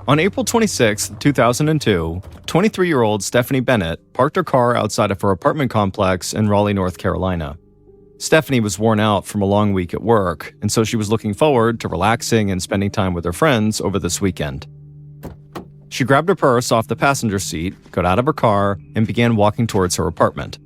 On April 26, 2002, 23-year-old Stephanie Bennett parked her car outside of her apartment complex in Raleigh, North Carolina. Stephanie was worn out from a long week at work, and so she was looking forward to relaxing and spending time with her friends over this weekend. She grabbed her purse off the passenger seat, got out of her car, and began walking towards her apartment.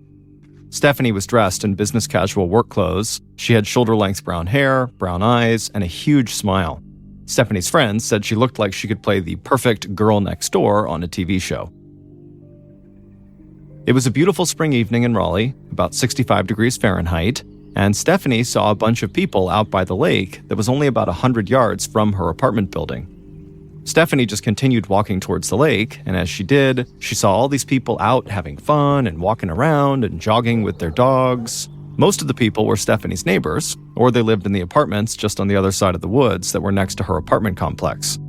Stephanie was dressed in business casual work clothes. She had shoulder-length brown hair, brown eyes, and a huge smile. Stephanie's friends said she looked like she could play the perfect girl next door on a TV show. It was a beautiful spring evening in Raleigh, about 65 degrees Fahrenheit, and Stephanie saw a bunch of people out by the lake that was only about 100 yards from her apartment building. Stephanie just continued walking towards the lake, and as she did, she saw all these people out having fun and walking around and jogging with their dogs. Most of the people were Stephanie's neighbors, or they lived in the apartments just on the other side of the woods that were next to her apartment complex.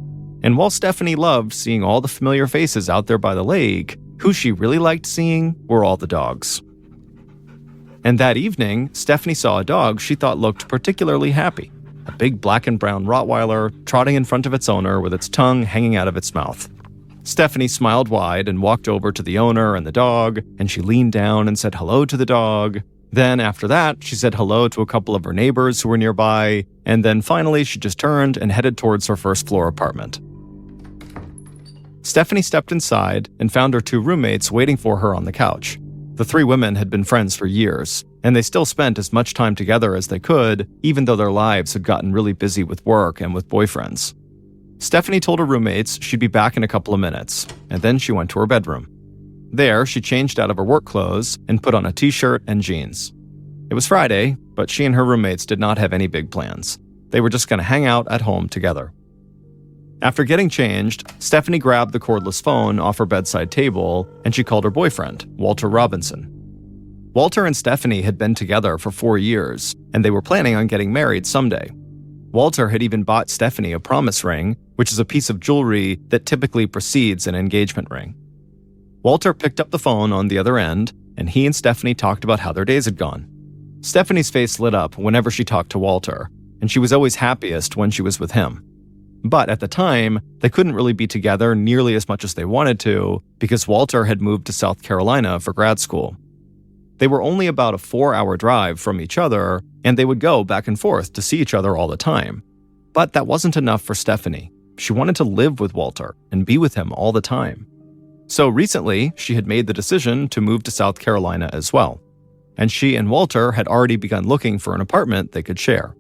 And while Stephanie loved seeing all the familiar faces out there by the lake, who she really liked seeing were all the dogs. And that evening, Stephanie saw a dog she thought looked particularly happy. A big black and brown Rottweiler trotting in front of its owner with its tongue hanging out of its mouth. Stephanie smiled wide and walked over to the owner and the dog, and she leaned down and said hello to the dog. Then after that, she said hello to a couple of her neighbors who were nearby, and then finally she just turned and headed towards her first-floor apartment. Stephanie stepped inside and found her two roommates waiting for her on the couch. The three women had been friends for years, and they still spent as much time together as they could, even though their lives had gotten really busy with work and with boyfriends. Stephanie told her roommates she'd be back in a couple of minutes, and then she went to her bedroom. There, she changed out of her work clothes and put on a t-shirt and jeans. It was Friday, but she and her roommates did not have any big plans. They were just going to hang out at home together. After getting changed, Stephanie grabbed the cordless phone off her bedside table and she called her boyfriend, Walter Robinson. Walter and Stephanie had been together for 4 years, and they were planning on getting married someday. Walter had even bought Stephanie a promise ring, which is a piece of jewelry that typically precedes an engagement ring. Walter picked up the phone on the other end, and he and Stephanie talked about how their days had gone. Stephanie's face lit up whenever she talked to Walter, and she was always happiest when she was with him. But at the time, they couldn't really be together nearly as much as they wanted to because Walter had moved to South Carolina for grad school. They were only about a 4-hour drive from each other, and they would go back and forth to see each other all the time. But that wasn't enough for Stephanie. She wanted to live with Walter and be with him all the time. So recently, she had made the decision to move to South Carolina as well. And she and Walter had already begun looking for an apartment they could share.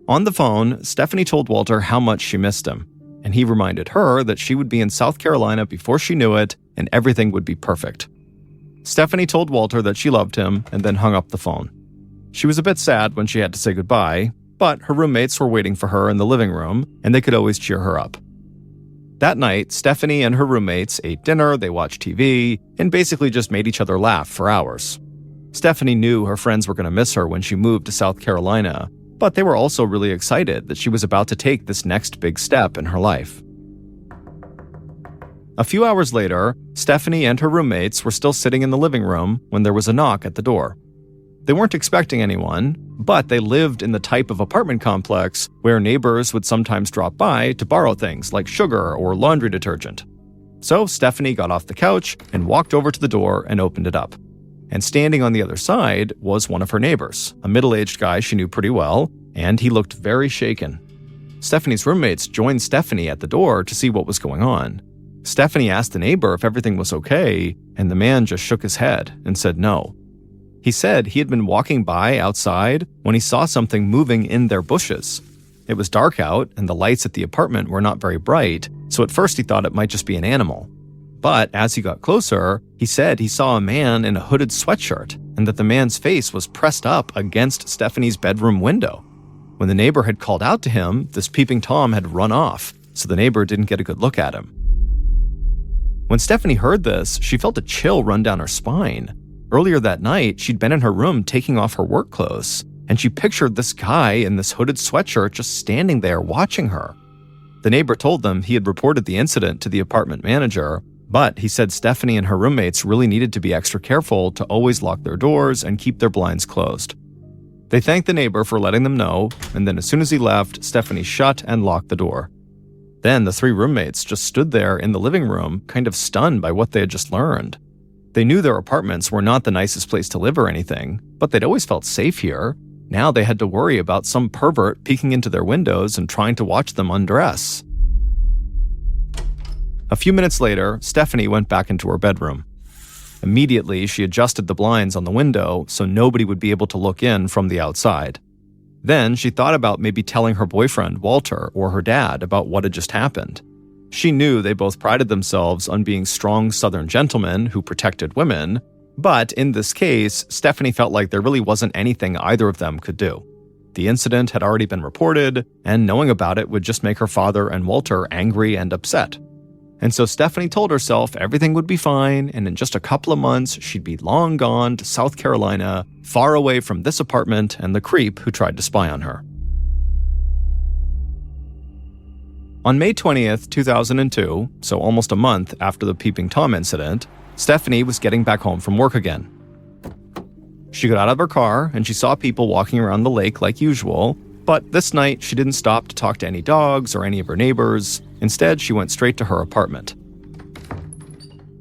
On the phone, Stephanie told Walter how much she missed him, and he reminded her that she would be in South Carolina before she knew it, and everything would be perfect. Stephanie told Walter that she loved him and then hung up the phone. She was a bit sad when she had to say goodbye, but her roommates were waiting for her in the living room, and they could always cheer her up. That night, Stephanie and her roommates ate dinner, they watched TV, and basically just made each other laugh for hours. Stephanie knew her friends were going to miss her when she moved to South Carolina, but they were also really excited that she was about to take this next big step in her life. A few hours later, Stephanie and her roommates were still sitting in the living room when there was a knock at the door. They weren't expecting anyone, but they lived in the type of apartment complex where neighbors would sometimes drop by to borrow things like sugar or laundry detergent. So Stephanie got off the couch and walked over to the door and opened it up. And standing on the other side was one of her neighbors, a middle-aged guy she knew pretty well, and he looked very shaken. Stephanie's roommates joined Stephanie at the door to see what was going on. Stephanie asked the neighbor if everything was okay, and the man just shook his head and said no. He said he had been walking by outside when he saw something moving in their bushes. It was dark out, and the lights at the apartment were not very bright, so at first he thought it might just be an animal. But as he got closer, he said he saw a man in a hooded sweatshirt, and that the man's face was pressed up against Stephanie's bedroom window. When the neighbor had called out to him, this Peeping Tom had run off, so the neighbor didn't get a good look at him. When Stephanie heard this, she felt a chill run down her spine. Earlier that night, she'd been in her room taking off her work clothes, and she pictured this guy in this hooded sweatshirt just standing there watching her. The neighbor told them he had reported the incident to the apartment manager, but he said Stephanie and her roommates really needed to be extra careful to always lock their doors and keep their blinds closed. They thanked the neighbor for letting them know, and then as soon as he left, Stephanie shut and locked the door. Then the three roommates just stood there in the living room, kind of stunned by what they had just learned. They knew their apartments were not the nicest place to live or anything, but they'd always felt safe here. Now they had to worry about some pervert peeking into their windows and trying to watch them undress. A few minutes later, Stephanie went back into her bedroom. Immediately, she adjusted the blinds on the window so nobody would be able to look in from the outside. Then she thought about maybe telling her boyfriend, Walter, or her dad about what had just happened. She knew they both prided themselves on being strong Southern gentlemen who protected women, but in this case, Stephanie felt like there really wasn't anything either of them could do. The incident had already been reported, and knowing about it would just make her father and Walter angry and upset. And so Stephanie told herself everything would be fine, and in just a couple of months, she'd be long gone to South Carolina, far away from this apartment and the creep who tried to spy on her. On May 20th, 2002, so almost a month after the Peeping Tom incident, Stephanie was getting back home from work again. She got out of her car and she saw people walking around the lake like usual, but this night she didn't stop to talk to any dogs or any of her neighbors. Instead, she went straight to her apartment.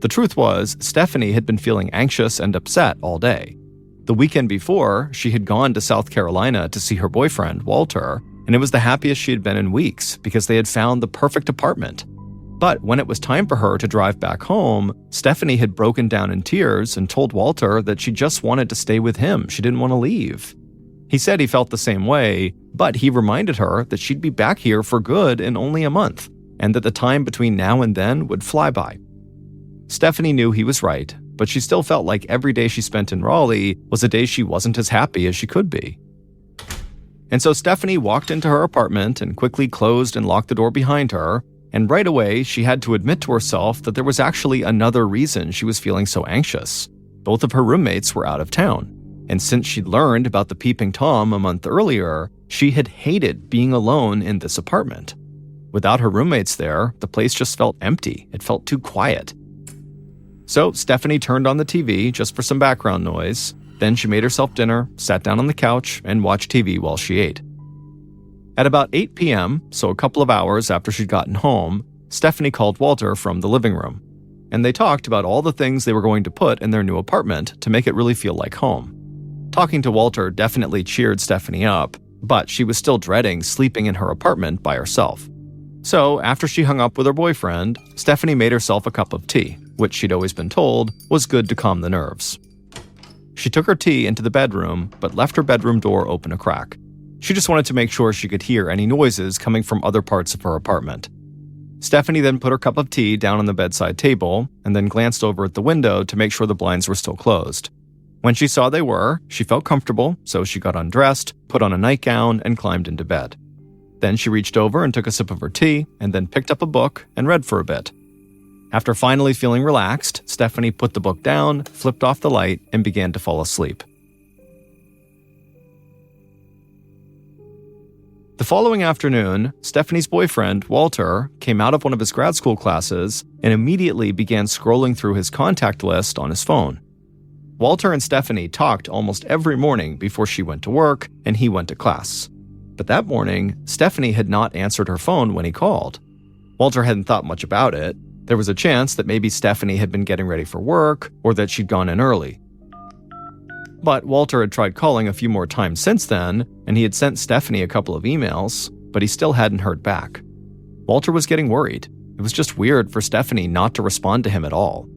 The truth was, Stephanie had been feeling anxious and upset all day. The weekend before, she had gone to South Carolina to see her boyfriend, Walter, and it was the happiest she had been in weeks because they had found the perfect apartment. But when it was time for her to drive back home, Stephanie had broken down in tears and told Walter that she just wanted to stay with him. She didn't want to leave. He said he felt the same way, but he reminded her that she'd be back here for good in only a month, and that the time between now and then would fly by. Stephanie knew he was right, but she still felt like every day she spent in Raleigh was a day she wasn't as happy as she could be. And so Stephanie walked into her apartment and quickly closed and locked the door behind her, and right away she had to admit to herself that there was actually another reason she was feeling so anxious. Both of her roommates were out of town, and since she'd learned about the Peeping Tom a month earlier, she had hated being alone in this apartment. Without her roommates there, the place just felt empty. It felt too quiet. So Stephanie turned on the TV just for some background noise. Then she made herself dinner, sat down on the couch, and watched TV while she ate. At about 8 p.m., so a couple of hours after she'd gotten home, Stephanie called Walter from the living room. And they talked about all the things they were going to put in their new apartment to make it really feel like home. Talking to Walter definitely cheered Stephanie up, but she was still dreading sleeping in her apartment by herself. So after she hung up with her boyfriend, Stephanie made herself a cup of tea, which she'd always been told was good to calm the nerves. She took her tea into the bedroom, but left her bedroom door open a crack. She just wanted to make sure she could hear any noises coming from other parts of her apartment. Stephanie then put her cup of tea down on the bedside table and then glanced over at the window to make sure the blinds were still closed. When she saw they were, she felt comfortable, so she got undressed, put on a nightgown, and climbed into bed. Then she reached over and took a sip of her tea, and then picked up a book and read for a bit. After finally feeling relaxed, Stephanie put the book down, flipped off the light, and began to fall asleep. The following afternoon, Stephanie's boyfriend, Walter, came out of one of his grad school classes and immediately began scrolling through his contact list on his phone. Walter and Stephanie talked almost every morning before she went to work and he went to class. But that morning, Stephanie had not answered her phone when he called. Walter hadn't thought much about it. There was a chance that maybe Stephanie had been getting ready for work or that she'd gone in early. But Walter had tried calling a few more times since then, and he had sent Stephanie a couple of emails, but he still hadn't heard back. Walter was getting worried. It was just weird for Stephanie not to respond to him at all.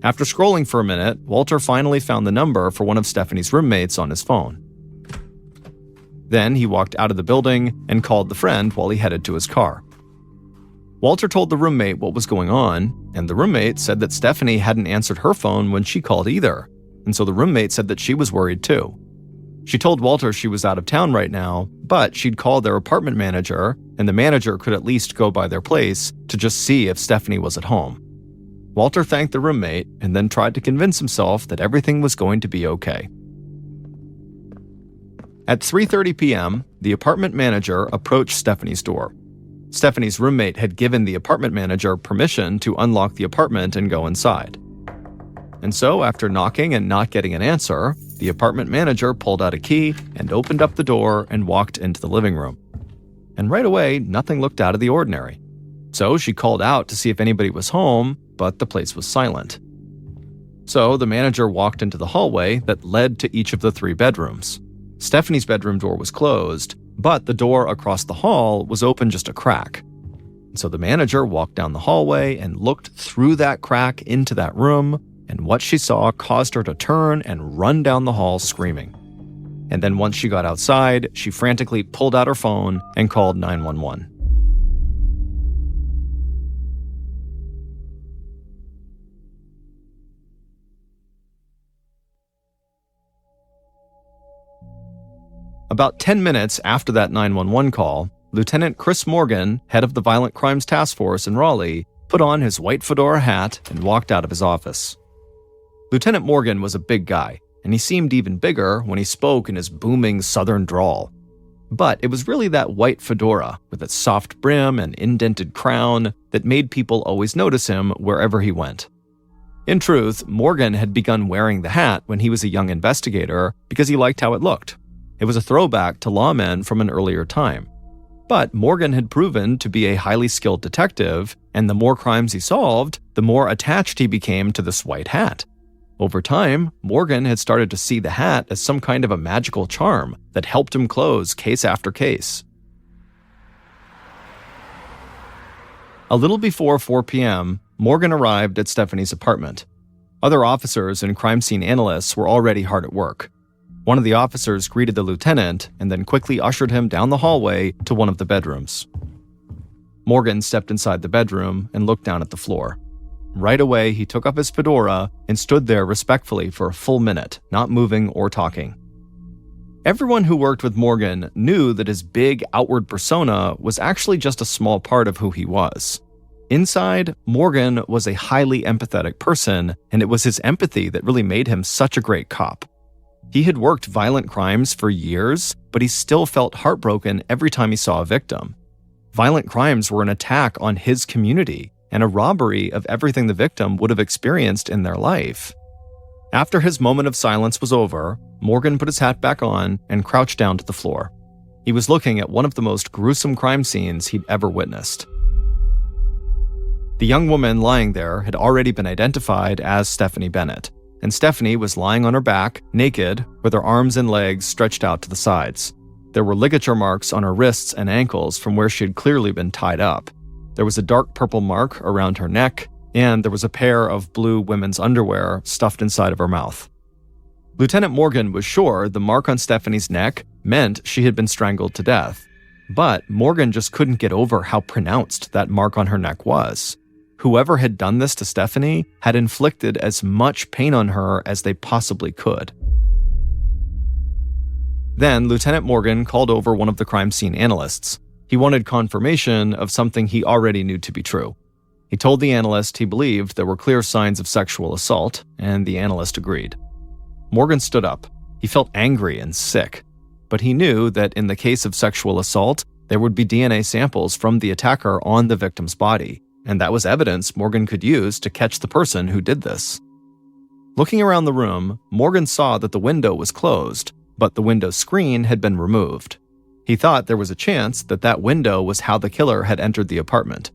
After scrolling for a minute, Walter finally found the number for one of Stephanie's roommates on his phone. Then he walked out of the building and called the friend while he headed to his car. Walter told the roommate what was going on, and the roommate said that Stephanie hadn't answered her phone when she called either, and so the roommate said that she was worried too. She told Walter she was out of town right now, but she'd call their apartment manager, and the manager could at least go by their place to just see if Stephanie was at home. Walter thanked the roommate and then tried to convince himself that everything was going to be okay. At 3:30 p.m., the apartment manager approached Stephanie's door. Stephanie's roommate had given the apartment manager permission to unlock the apartment and go inside. And so, after knocking and not getting an answer, the apartment manager pulled out a key and opened up the door and walked into the living room. And right away, nothing looked out of the ordinary. So she called out to see if anybody was home, but the place was silent. So the manager walked into the hallway that led to each of the 3 bedrooms. Stephanie's bedroom door was closed, but the door across the hall was open just a crack. So the manager walked down the hallway and looked through that crack into that room, and what she saw caused her to turn and run down the hall screaming. And then once she got outside, she frantically pulled out her phone and called 911. About 10 minutes after that 911 call, Lieutenant Chris Morgan, head of the Violent Crimes Task Force in Raleigh, put on his white fedora hat and walked out of his office. Lieutenant Morgan was a big guy, and he seemed even bigger when he spoke in his booming southern drawl. But it was really that white fedora, with its soft brim and indented crown, that made people always notice him wherever he went. In truth, Morgan had begun wearing the hat when he was a young investigator because he liked how it looked. It was a throwback to lawmen from an earlier time. But Morgan had proven to be a highly skilled detective, and the more crimes he solved, the more attached he became to this white hat. Over time, Morgan had started to see the hat as some kind of a magical charm that helped him close case after case. A little before 4 p.m., Morgan arrived at Stephanie's apartment. Other officers and crime scene analysts were already hard at work. One of the officers greeted the lieutenant and then quickly ushered him down the hallway to one of the bedrooms. Morgan stepped inside the bedroom and looked down at the floor. Right away, he took off his fedora and stood there respectfully for a full minute, not moving or talking. Everyone who worked with Morgan knew that his big outward persona was actually just a small part of who he was. Inside, Morgan was a highly empathetic person, and it was his empathy that really made him such a great cop. He had worked violent crimes for years, but he still felt heartbroken every time he saw a victim. Violent crimes were an attack on his community and a robbery of everything the victim would have experienced in their life. After his moment of silence was over, Morgan put his hat back on and crouched down to the floor. He was looking at one of the most gruesome crime scenes he'd ever witnessed. The young woman lying there had already been identified as Stephanie Bennett, and Stephanie was lying on her back, naked, with her arms and legs stretched out to the sides. There were ligature marks on her wrists and ankles from where she had clearly been tied up. There was a dark purple mark around her neck, and there was a pair of blue women's underwear stuffed inside of her mouth. Lieutenant Morgan was sure the mark on Stephanie's neck meant she had been strangled to death, but Morgan just couldn't get over how pronounced that mark on her neck was. Whoever had done this to Stephanie had inflicted as much pain on her as they possibly could. Then Lieutenant Morgan called over one of the crime scene analysts. He wanted confirmation of something he already knew to be true. He told the analyst he believed there were clear signs of sexual assault, and the analyst agreed. Morgan stood up. He felt angry and sick, but he knew that in the case of sexual assault, there would be DNA samples from the attacker on the victim's body, and that was evidence Morgan could use to catch the person who did this. Looking around the room, Morgan saw that the window was closed, but the window screen had been removed. He thought there was a chance that that window was how the killer had entered the apartment.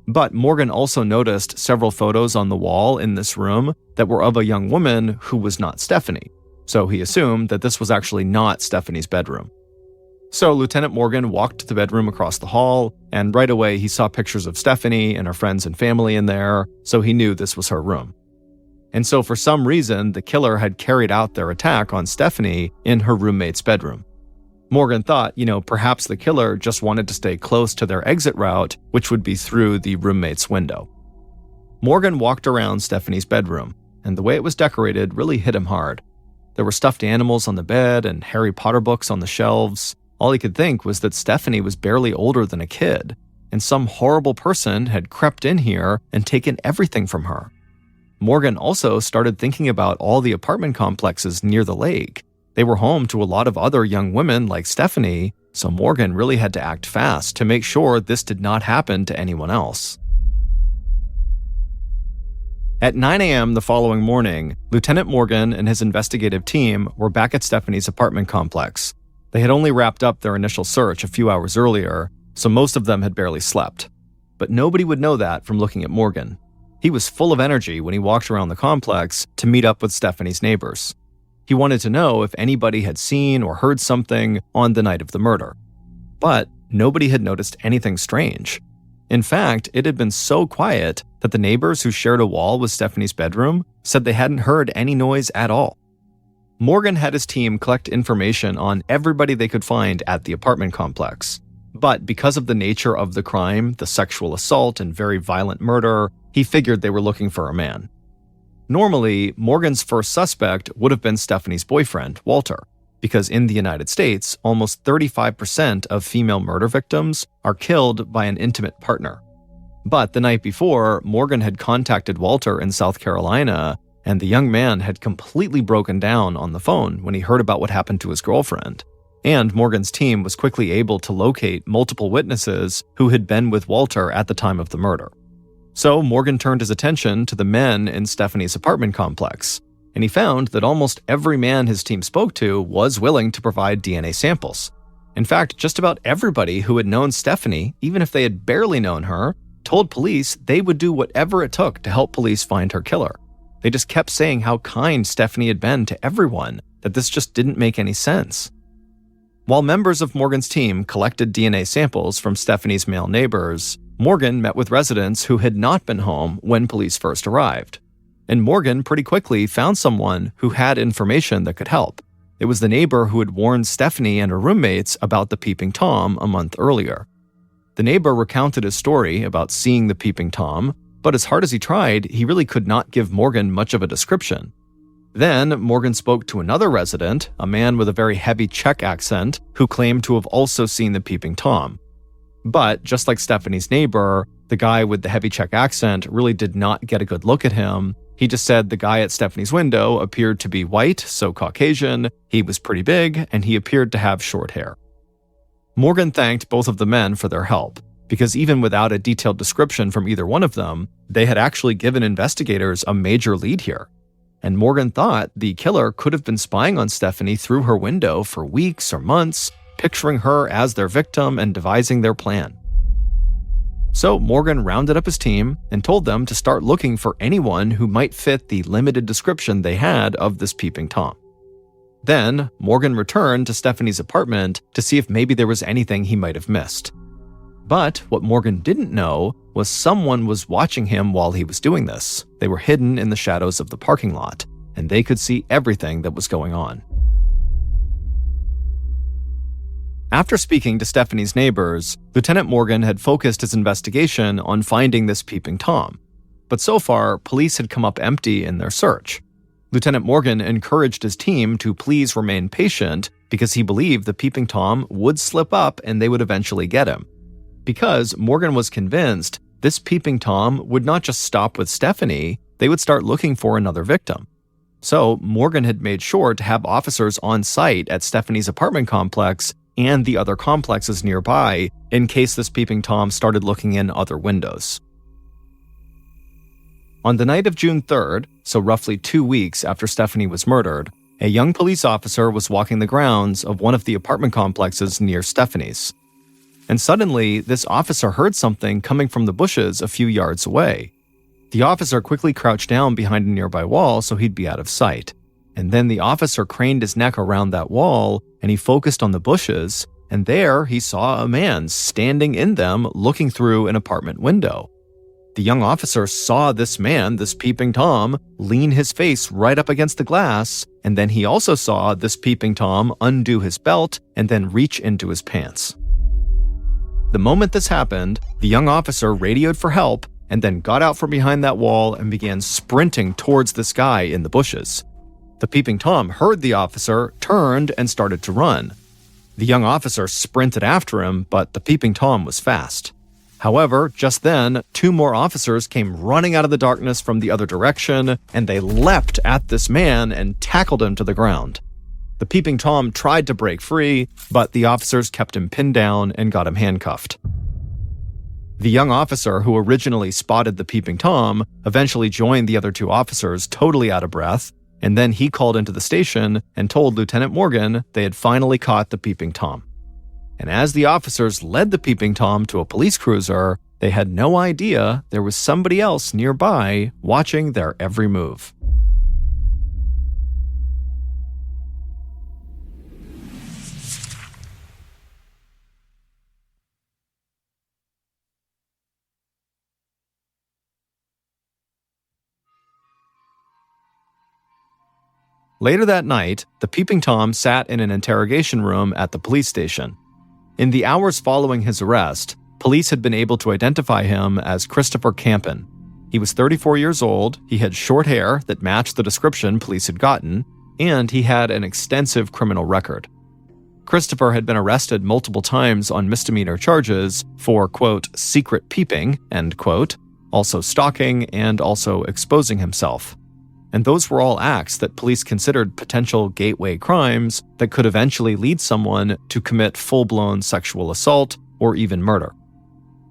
But Morgan also noticed several photos on the wall in this room that were of a young woman who was not Stephanie, so he assumed that this was actually not Stephanie's bedroom. So Lieutenant Morgan walked to the bedroom across the hall, and right away he saw pictures of Stephanie and her friends and family in there, so he knew this was her room. And so for some reason, the killer had carried out their attack on Stephanie in her roommate's bedroom. Morgan thought, perhaps the killer just wanted to stay close to their exit route, which would be through the roommate's window. Morgan walked around Stephanie's bedroom, and the way it was decorated really hit him hard. There were stuffed animals on the bed and Harry Potter books on the shelves. All he could think was that Stephanie was barely older than a kid, and some horrible person had crept in here and taken everything from her. Morgan also started thinking about all the apartment complexes near the lake. They were home to a lot of other young women like Stephanie, so Morgan really had to act fast to make sure this did not happen to anyone else. At 9 a.m. the following morning, Lieutenant Morgan and his investigative team were back at Stephanie's apartment complex. They had only wrapped up their initial search a few hours earlier, so most of them had barely slept. but nobody would know that from looking at Morgan. He was full of energy when he walked around the complex to meet up with Stephanie's neighbors. He wanted to know if anybody had seen or heard something on the night of the murder. But nobody had noticed anything strange. In fact, it had been so quiet that the neighbors who shared a wall with Stephanie's bedroom said they hadn't heard any noise at all. Morgan had his team collect information on everybody they could find at the apartment complex. But because of the nature of the crime, the sexual assault and very violent murder, he figured they were looking for a man. Normally, Morgan's first suspect would have been Stephanie's boyfriend, Walter, because in the United States, almost 35% of female murder victims are killed by an intimate partner. But the night before, Morgan had contacted Walter in South Carolina, and the young man had completely broken down on the phone when he heard about what happened to his girlfriend. And Morgan's team was quickly able to locate multiple witnesses who had been with Walter at the time of the murder. So Morgan turned his attention to the men in Stephanie's apartment complex, and he found that almost every man his team spoke to was willing to provide DNA samples. In fact, just about everybody who had known Stephanie, even if they had barely known her, told police they would do whatever it took to help police find her killer. They just kept saying how kind Stephanie had been to everyone, that this just didn't make any sense. While members of Morgan's team collected DNA samples from Stephanie's male neighbors, Morgan met with residents who had not been home when police first arrived. And Morgan pretty quickly found someone who had information that could help. It was the neighbor who had warned Stephanie and her roommates about the Peeping Tom a month earlier. The neighbor recounted his story about seeing the Peeping Tom, but as hard as he tried, he really could not give Morgan much of a description. Then, Morgan spoke to another resident, a man with a very heavy Czech accent, who claimed to have also seen the Peeping Tom. But, just like Stephanie's neighbor, the guy with the heavy Czech accent really did not get a good look at him. He just said the guy at Stephanie's window appeared to be white, so Caucasian, he was pretty big, and he appeared to have short hair. Morgan thanked both of the men for their help, because even without a detailed description from either one of them, they had actually given investigators a major lead here. And Morgan thought the killer could have been spying on Stephanie through her window for weeks or months, picturing her as their victim and devising their plan. So Morgan rounded up his team and told them to start looking for anyone who might fit the limited description they had of this Peeping Tom. Then, Morgan returned to Stephanie's apartment to see if maybe there was anything he might have missed. But what Morgan didn't know was someone was watching him while he was doing this. They were hidden in the shadows of the parking lot, and they could see everything that was going on. After speaking to Stephanie's neighbors, Lieutenant Morgan had focused his investigation on finding this Peeping Tom. But so far, police had come up empty in their search. Lieutenant Morgan encouraged his team to please remain patient because he believed the Peeping Tom would slip up and they would eventually get him. Because Morgan was convinced this Peeping Tom would not just stop with Stephanie, they would start looking for another victim. So Morgan had made sure to have officers on site at Stephanie's apartment complex and the other complexes nearby in case this Peeping Tom started looking in other windows. On the night of June 3rd, so roughly 2 weeks after Stephanie was murdered, a young police officer was walking the grounds of one of the apartment complexes near Stephanie's. And suddenly, this officer heard something coming from the bushes a few yards away. The officer quickly crouched down behind a nearby wall so he'd be out of sight. And then the officer craned his neck around that wall and he focused on the bushes, and there he saw a man standing in them looking through an apartment window. The young officer saw this man, this Peeping Tom, lean his face right up against the glass, and then he also saw this Peeping Tom undo his belt and then reach into his pants. The moment this happened, the young officer radioed for help and then got out from behind that wall and began sprinting towards this guy in the bushes. The Peeping Tom heard the officer, turned, and started to run. The young officer sprinted after him, but the Peeping Tom was fast. However, just then, 2 more officers came running out of the darkness from the other direction, and they leapt at this man and tackled him to the ground. The Peeping Tom tried to break free, but the officers kept him pinned down and got him handcuffed. The young officer who originally spotted the Peeping Tom eventually joined the other 2 officers totally out of breath, and then he called into the station and told Lieutenant Morgan they had finally caught the Peeping Tom. And as the officers led the Peeping Tom to a police cruiser, They had no idea there was somebody else nearby watching their every move. Later that night, the Peeping Tom sat in an interrogation room at the police station. In the hours following his arrest, police had been able to identify him as Christopher Campen. He was 34 years old, he had short hair that matched the description police had gotten, and he had an extensive criminal record. Christopher had been arrested multiple times on misdemeanor charges for, quote, secret peeping, end quote, also stalking, and also exposing himself. And those were all acts that police considered potential gateway crimes that could eventually lead someone to commit full-blown sexual assault or even murder.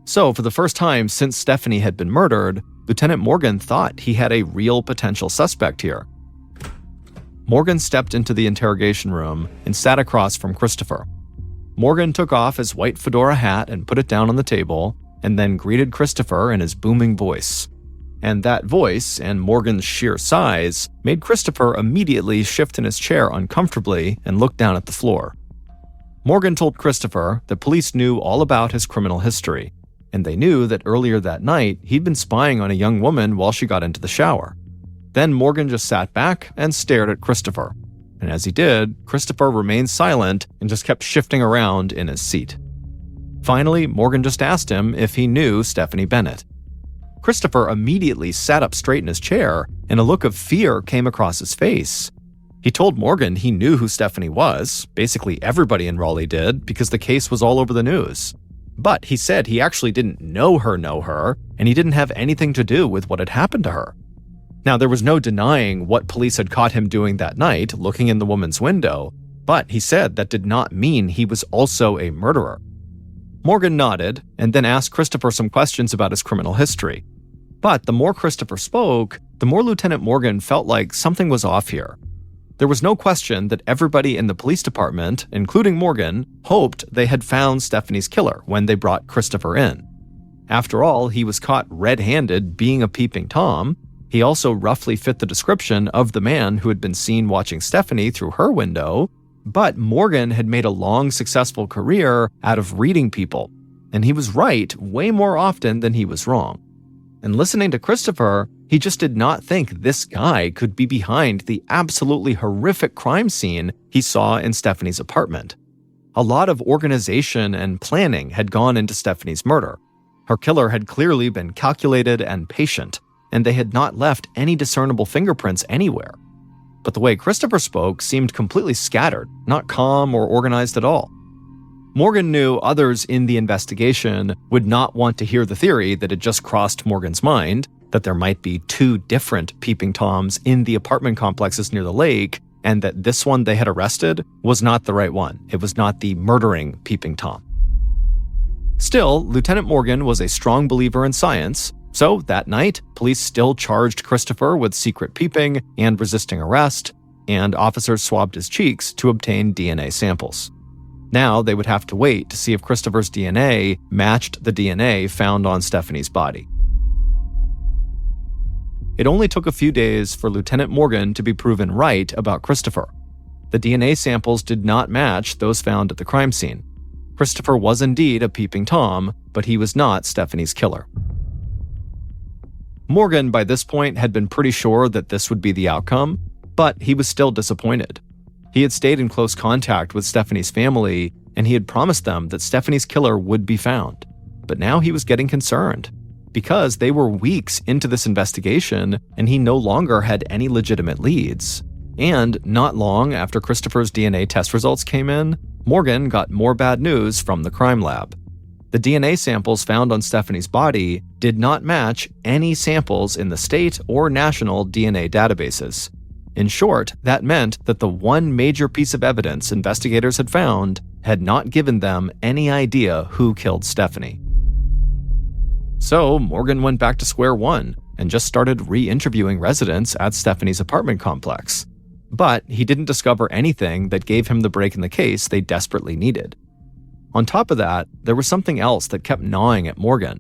So, for the first time since Stephanie had been murdered, Lieutenant Morgan thought he had a real potential suspect here. Morgan stepped into the interrogation room and sat across from Christopher. Morgan took off his white fedora hat and put it down on the table, and then greeted Christopher in his booming voice. And that voice, and Morgan's sheer size, made Christopher immediately shift in his chair uncomfortably and look down at the floor. Morgan told Christopher that police knew all about his criminal history, and they knew that earlier that night he'd been spying on a young woman while she got into the shower. Then Morgan just sat back and stared at Christopher. And as he did, Christopher remained silent and just kept shifting around in his seat. Finally, Morgan just asked him if he knew Stephanie Bennett. Christopher immediately sat up straight in his chair, and a look of fear came across his face. He told Morgan he knew who Stephanie was. Basically everybody in Raleigh did, because the case was all over the news. But he said he actually didn't know her, and he didn't have anything to do with what had happened to her. Now, there was no denying what police had caught him doing that night, looking in the woman's window, but he said that did not mean he was also a murderer. Morgan nodded, and then asked Christopher some questions about his criminal history. But the more Christopher spoke, the more Lieutenant Morgan felt like something was off here. There was no question that everybody in the police department, including Morgan, hoped they had found Stephanie's killer when they brought Christopher in. After all, he was caught red-handed being a Peeping Tom. He also roughly fit the description of the man who had been seen watching Stephanie through her window, but Morgan had made a long, successful career out of reading people, and he was right way more often than he was wrong. And listening to Christopher, he just did not think this guy could be behind the absolutely horrific crime scene he saw in Stephanie's apartment. A lot of organization and planning had gone into Stephanie's murder. Her killer had clearly been calculated and patient, and they had not left any discernible fingerprints anywhere. But the way Christopher spoke seemed completely scattered, not calm or organized at all. Morgan knew others in the investigation would not want to hear the theory that had just crossed Morgan's mind, that there might be two different Peeping Toms in the apartment complexes near the lake, and that this one they had arrested was not the right one. It was not the murdering Peeping Tom. Still, Lieutenant Morgan was a strong believer in science, so that night, police still charged Christopher with secret peeping and resisting arrest, and officers swabbed his cheeks to obtain DNA samples. Now they would have to wait to see if Christopher's DNA matched the DNA found on Stephanie's body. It only took a few days for Lieutenant Morgan to be proven right about Christopher. The DNA samples did not match those found at the crime scene. Christopher was indeed a Peeping Tom, but he was not Stephanie's killer. Morgan, by this point, had been pretty sure that this would be the outcome, but he was still disappointed. He had stayed in close contact with Stephanie's family, and he had promised them that Stephanie's killer would be found. But now he was getting concerned, because they were weeks into this investigation, and he no longer had any legitimate leads. And not long after Christopher's DNA test results came in, Morgan got more bad news from the crime lab. The DNA samples found on Stephanie's body did not match any samples in the state or national DNA databases. In short, that meant that the one major piece of evidence investigators had found had not given them any idea who killed Stephanie. So Morgan went back to square one and just started re-interviewing residents at Stephanie's apartment complex. But he didn't discover anything that gave him the break in the case they desperately needed. On top of that, there was something else that kept gnawing at Morgan.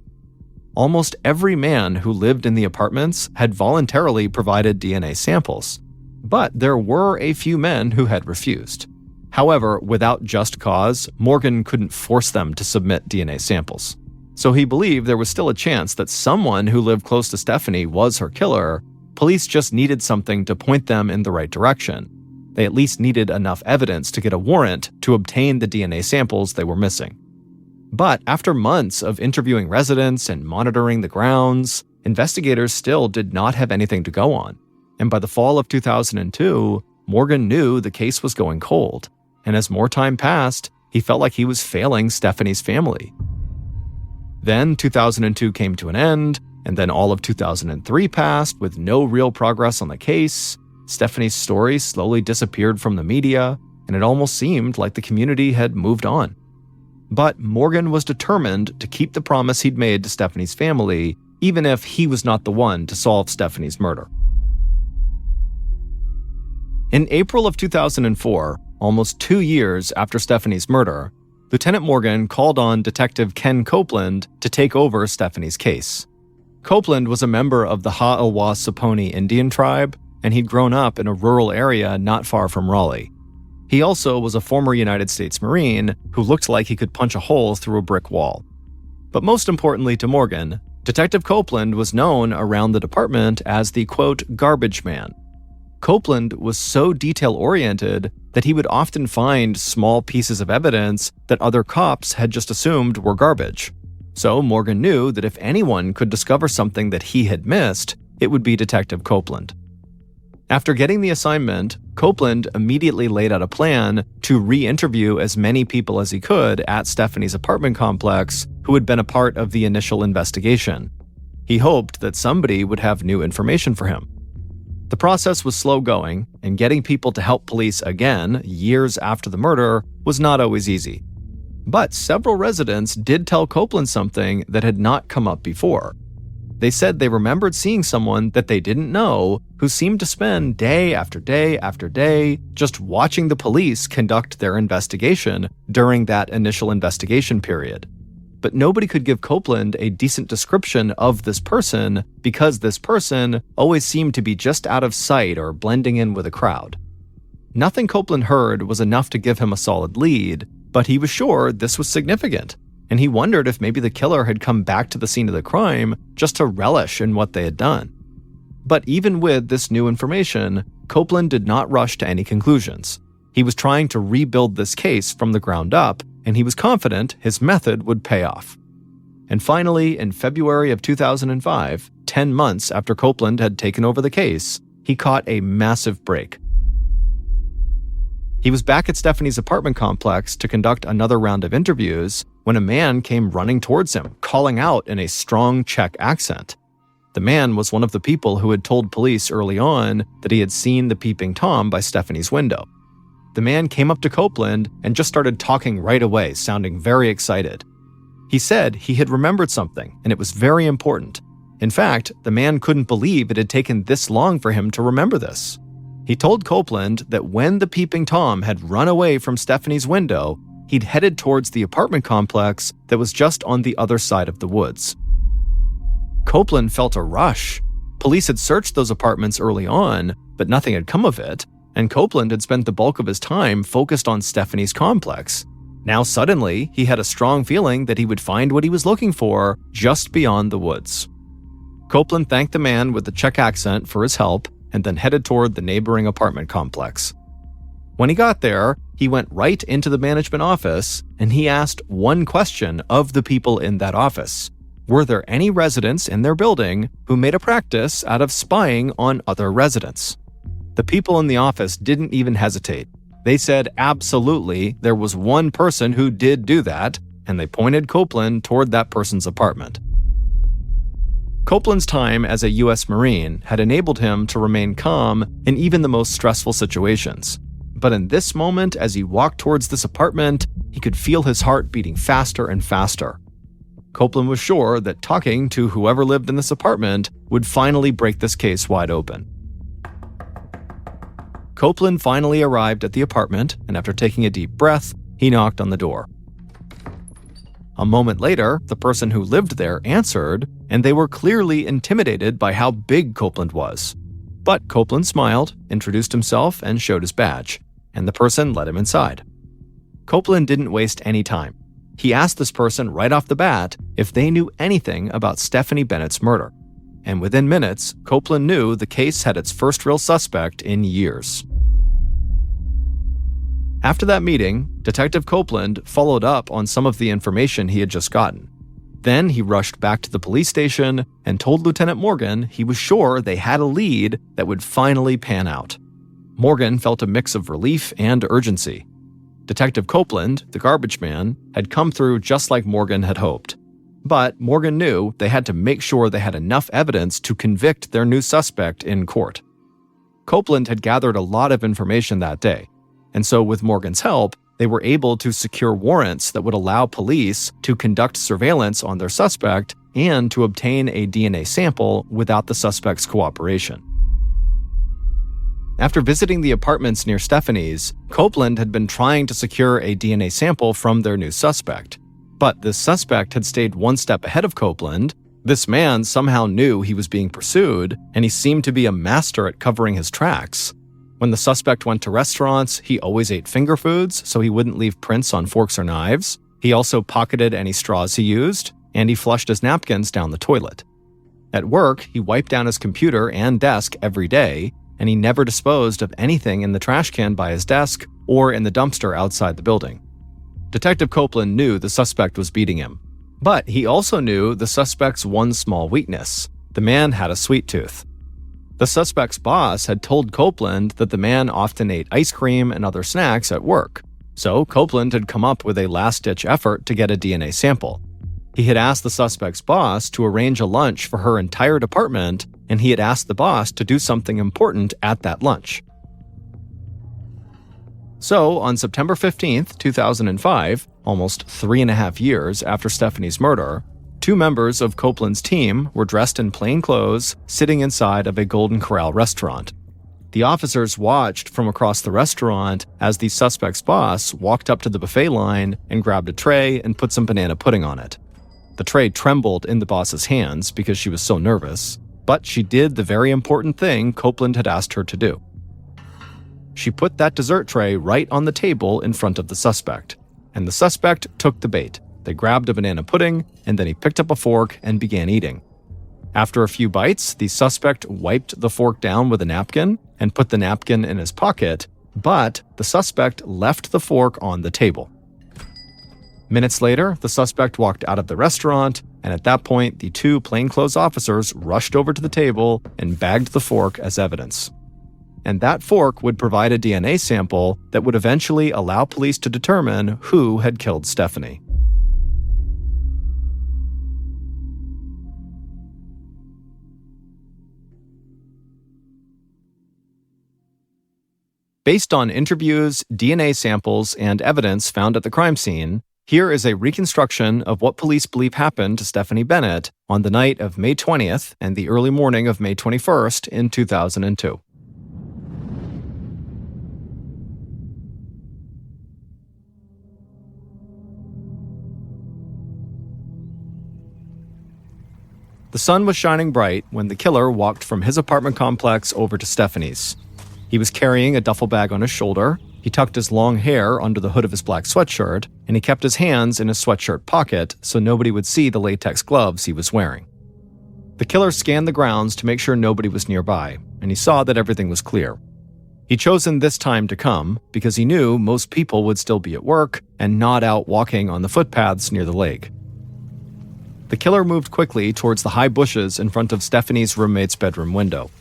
almost every man who lived in the apartments had voluntarily provided DNA samples. But there were a few men who had refused. However, without just cause, Morgan couldn't force them to submit DNA samples. So he believed there was still a chance that someone who lived close to Stephanie was her killer. Police just needed something to point them in the right direction. They at least needed enough evidence to get a warrant to obtain the DNA samples they were missing. But after months of interviewing residents and monitoring the grounds, investigators still did not have anything to go on. And by the fall of 2002, Morgan knew the case was going cold. And as more time passed, he felt like he was failing Stephanie's family. Then 2002 came to an end, and then all of 2003 passed with no real progress on the case. Stephanie's story slowly disappeared from the media, and it almost seemed like the community had moved on. But Morgan was determined to keep the promise he'd made to Stephanie's family, even if he was not the one to solve Stephanie's murder. In April of 2004, almost 2 years after Stephanie's murder, Lieutenant Morgan called on Detective Ken Copeland to take over Stephanie's case. Copeland was a member of the Ha-il-Wa-Saponi Indian tribe, and he'd grown up in a rural area not far from Raleigh. He also was a former United States Marine who looked like he could punch a hole through a brick wall. But most importantly to Morgan, Detective Copeland was known around the department as the, quote, garbage man. Copeland was so detail-oriented that he would often find small pieces of evidence that other cops had just assumed were garbage. So Morgan knew that if anyone could discover something that he had missed, it would be Detective Copeland. After getting the assignment, Copeland immediately laid out a plan to re-interview as many people as he could at Stephanie's apartment complex who had been a part of the initial investigation. He hoped that somebody would have new information for him. The process was slow going, and getting people to help police again, years after the murder, was not always easy. But several residents did tell Copeland something that had not come up before. They said they remembered seeing someone that they didn't know who seemed to spend day after day after day just watching the police conduct their investigation during that initial investigation period. But nobody could give Copeland a decent description of this person because this person always seemed to be just out of sight or blending in with a crowd. Nothing Copeland heard was enough to give him a solid lead, but he was sure this was significant, and he wondered if maybe the killer had come back to the scene of the crime just to relish in what they had done. But even with this new information, Copeland did not rush to any conclusions. He was trying to rebuild this case from the ground up, and he was confident his method would pay off. And finally, in February of 2005, 10 months after Copeland had taken over the case, he caught a massive break. He was back at Stephanie's apartment complex to conduct another round of interviews when a man came running towards him, calling out in a strong Czech accent. The man was one of the people who had told police early on that he had seen the Peeping Tom by Stephanie's window. The man came up to Copeland and just started talking right away, sounding very excited. He said he had remembered something, and it was very important. In fact, the man couldn't believe it had taken this long for him to remember this. He told Copeland that when the Peeping Tom had run away from Stephanie's window, he'd headed towards the apartment complex that was just on the other side of the woods. Copeland felt a rush. Police had searched those apartments early on, but nothing had come of it, and Copeland had spent the bulk of his time focused on Stephanie's complex. Now suddenly, he had a strong feeling that he would find what he was looking for just beyond the woods. Copeland thanked the man with the Czech accent for his help and then headed toward the neighboring apartment complex. When he got there, he went right into the management office and he asked one question of the people in that office. Were there any residents in their building who made a practice out of spying on other residents? The people in the office didn't even hesitate. They said absolutely there was one person who did do that, and they pointed Copeland toward that person's apartment. Copeland's time as a U.S. Marine had enabled him to remain calm in even the most stressful situations. But in this moment, as he walked towards this apartment, he could feel his heart beating faster and faster. Copeland was sure that talking to whoever lived in this apartment would finally break this case wide open. Copeland finally arrived at the apartment, and after taking a deep breath, he knocked on the door. A moment later, the person who lived there answered, and they were clearly intimidated by how big Copeland was. But Copeland smiled, introduced himself, and showed his badge, and the person let him inside. Copeland didn't waste any time. He asked this person right off the bat if they knew anything about Stephanie Bennett's murder. And within minutes, Copeland knew the case had its first real suspect in years. After that meeting, Detective Copeland followed up on some of the information he had just gotten. Then he rushed back to the police station and told Lieutenant Morgan he was sure they had a lead that would finally pan out. Morgan felt a mix of relief and urgency. Detective Copeland, the garbage man, had come through just like Morgan had hoped. But Morgan knew they had to make sure they had enough evidence to convict their new suspect in court. Copeland had gathered a lot of information that day, and so with Morgan's help, they were able to secure warrants that would allow police to conduct surveillance on their suspect and to obtain a DNA sample without the suspect's cooperation. After visiting the apartments near Stephanie's, Copeland had been trying to secure a DNA sample from their new suspect. But this suspect had stayed one step ahead of Copeland. This man somehow knew he was being pursued, and he seemed to be a master at covering his tracks. When the suspect went to restaurants, he always ate finger foods so he wouldn't leave prints on forks or knives. He also pocketed any straws he used, and he flushed his napkins down the toilet. At work, he wiped down his computer and desk every day, and he never disposed of anything in the trash can by his desk or in the dumpster outside the building. Detective Copeland knew the suspect was beating him, but he also knew the suspect's one small weakness. The man had a sweet tooth. The suspect's boss had told Copeland that the man often ate ice cream and other snacks at work, so Copeland had come up with a last-ditch effort to get a DNA sample. He had asked the suspect's boss to arrange a lunch for her entire department, and he had asked the boss to do something important at that lunch. So, on September 15th, 2005, almost 3.5 years after Stephanie's murder, 2 members of Copeland's team were dressed in plain clothes, sitting inside of a Golden Corral restaurant. The officers watched from across the restaurant as the suspect's boss walked up to the buffet line and grabbed a tray and put some banana pudding on it. The tray trembled in the boss's hands because she was so nervous, but she did the very important thing Copeland had asked her to do. She put that dessert tray right on the table in front of the suspect, and the suspect took the bait. They grabbed a banana pudding, and then he picked up a fork and began eating. After a few bites, the suspect wiped the fork down with a napkin and put the napkin in his pocket, but the suspect left the fork on the table. Minutes later, the suspect walked out of the restaurant, and at that point, the 2 plainclothes officers rushed over to the table and bagged the fork as evidence. And that fork would provide a DNA sample that would eventually allow police to determine who had killed Stephanie. Based on interviews, DNA samples, and evidence found at the crime scene, here is a reconstruction of what police believe happened to Stephanie Bennett on the night of May 20th and the early morning of May 21st in 2002. The sun was shining bright when the killer walked from his apartment complex over to Stephanie's. He was carrying a duffel bag on his shoulder, he tucked his long hair under the hood of his black sweatshirt, and he kept his hands in his sweatshirt pocket so nobody would see the latex gloves he was wearing. The killer scanned the grounds to make sure nobody was nearby, and he saw that everything was clear. He'd chosen this time to come because he knew most people would still be at work and not out walking on the footpaths near the lake. The killer moved quickly towards the high bushes in front of Stephanie's roommate's bedroom window.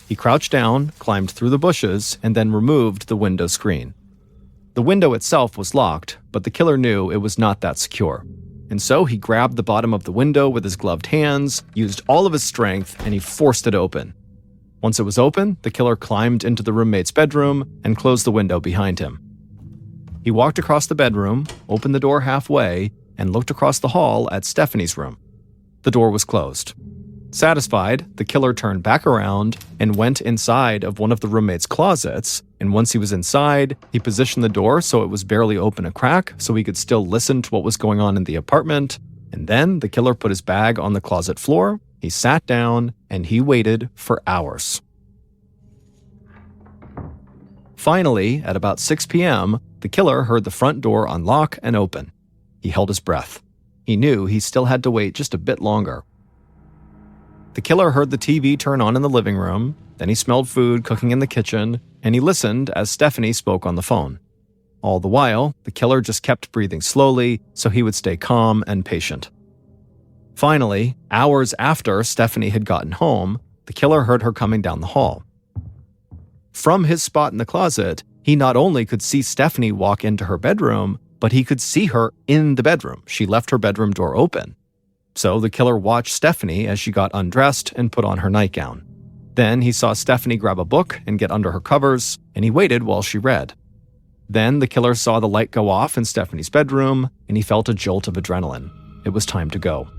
He crouched down, climbed through the bushes, and then removed the window screen. The window itself was locked, but the killer knew it was not that secure. And so he grabbed the bottom of the window with his gloved hands, used all of his strength, and he forced it open. Once it was open, the killer climbed into the roommate's bedroom and closed the window behind him. He walked across the bedroom, opened the door halfway, and looked across the hall at Stephanie's room. The door was closed. Satisfied, the killer turned back around and went inside of one of the roommates' closets, and once he was inside, he positioned the door so it was barely open a crack so he could still listen to what was going on in the apartment, and then the killer put his bag on the closet floor, he sat down, and he waited for hours. Finally, at about 6 p.m., the killer heard the front door unlock and open. He held his breath. He knew he still had to wait just a bit longer. The killer heard the TV turn on in the living room, then he smelled food cooking in the kitchen, and he listened as Stephanie spoke on the phone. All the while, the killer just kept breathing slowly so he would stay calm and patient. Finally, hours after Stephanie had gotten home, the killer heard her coming down the hall. From his spot in the closet, he not only could see Stephanie walk into her bedroom, but he could see her in the bedroom. She left her bedroom door open. So the killer watched Stephanie as she got undressed and put on her nightgown. Then he saw Stephanie grab a book and get under her covers, and he waited while she read. Then the killer saw the light go off in Stephanie's bedroom, and he felt a jolt of adrenaline. It was time to go.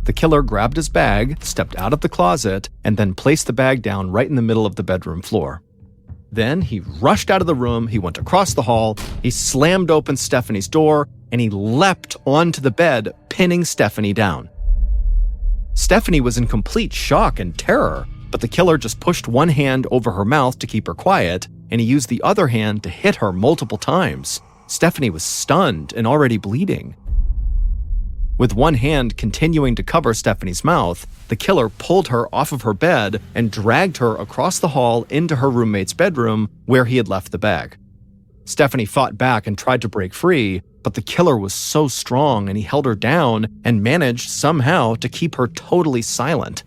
The killer grabbed his bag, stepped out of the closet, and then placed the bag down right in the middle of the bedroom floor. Then he rushed out of the room, he went across the hall, he slammed open Stephanie's door, and he leapt onto the bed, pinning Stephanie down. Stephanie was in complete shock and terror, but the killer just pushed one hand over her mouth to keep her quiet, and he used the other hand to hit her multiple times. Stephanie was stunned and already bleeding. With one hand continuing to cover Stephanie's mouth, the killer pulled her off of her bed and dragged her across the hall into her roommate's bedroom where he had left the bag. Stephanie fought back and tried to break free, but the killer was so strong and he held her down and managed somehow to keep her totally silent.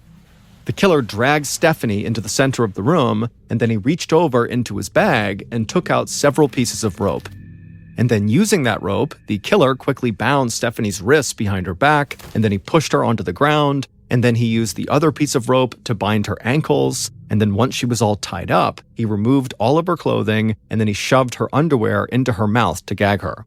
The killer dragged Stephanie into the center of the room, and then he reached over into his bag and took out several pieces of rope. And then using that rope, the killer quickly bound Stephanie's wrists behind her back, and then he pushed her onto the ground, and then he used the other piece of rope to bind her ankles, and then once she was all tied up, he removed all of her clothing, and then he shoved her underwear into her mouth to gag her.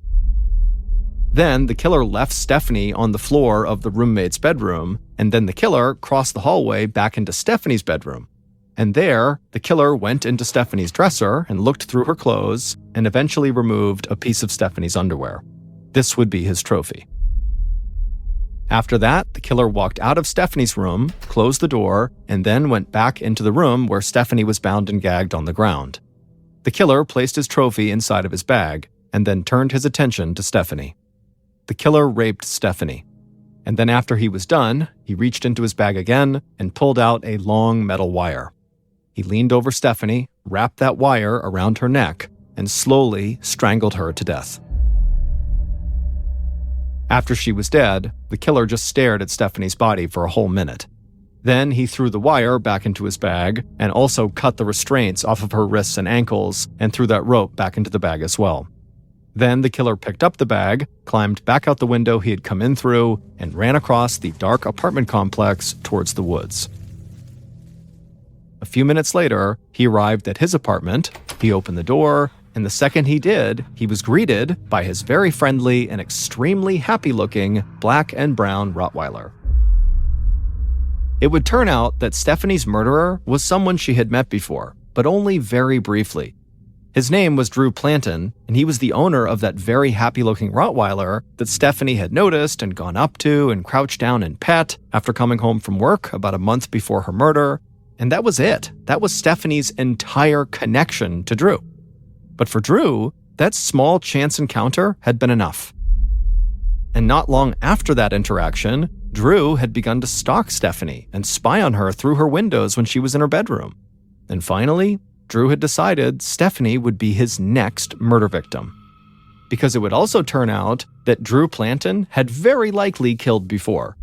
Then the killer left Stephanie on the floor of the roommate's bedroom, and then the killer crossed the hallway back into Stephanie's bedroom. And there, the killer went into Stephanie's dresser and looked through her clothes and eventually removed a piece of Stephanie's underwear. This would be his trophy. After that, the killer walked out of Stephanie's room, closed the door, and then went back into the room where Stephanie was bound and gagged on the ground. The killer placed his trophy inside of his bag and then turned his attention to Stephanie. The killer raped Stephanie. And then after he was done, he reached into his bag again and pulled out a long metal wire. He leaned over Stephanie, wrapped that wire around her neck, and slowly strangled her to death. After she was dead, the killer just stared at Stephanie's body for a whole minute. Then he threw the wire back into his bag and also cut the restraints off of her wrists and ankles and threw that rope back into the bag as well. Then the killer picked up the bag, climbed back out the window he had come in through, and ran across the dark apartment complex towards the woods. A few minutes later, he arrived at his apartment, he opened the door, and the second he did, he was greeted by his very friendly and extremely happy-looking black and brown Rottweiler. It would turn out that Stephanie's murderer was someone she had met before, but only very briefly. His name was Drew Planton, and he was the owner of that very happy-looking Rottweiler that Stephanie had noticed and gone up to and crouched down and pet after coming home from work about a month before her murder. And that was it. That was Stephanie's entire connection to Drew. But for Drew, that small chance encounter had been enough. And not long after that interaction, Drew had begun to stalk Stephanie and spy on her through her windows when she was in her bedroom. And finally, Drew had decided Stephanie would be his next murder victim. Because it would also turn out that Drew Planton had very likely killed before.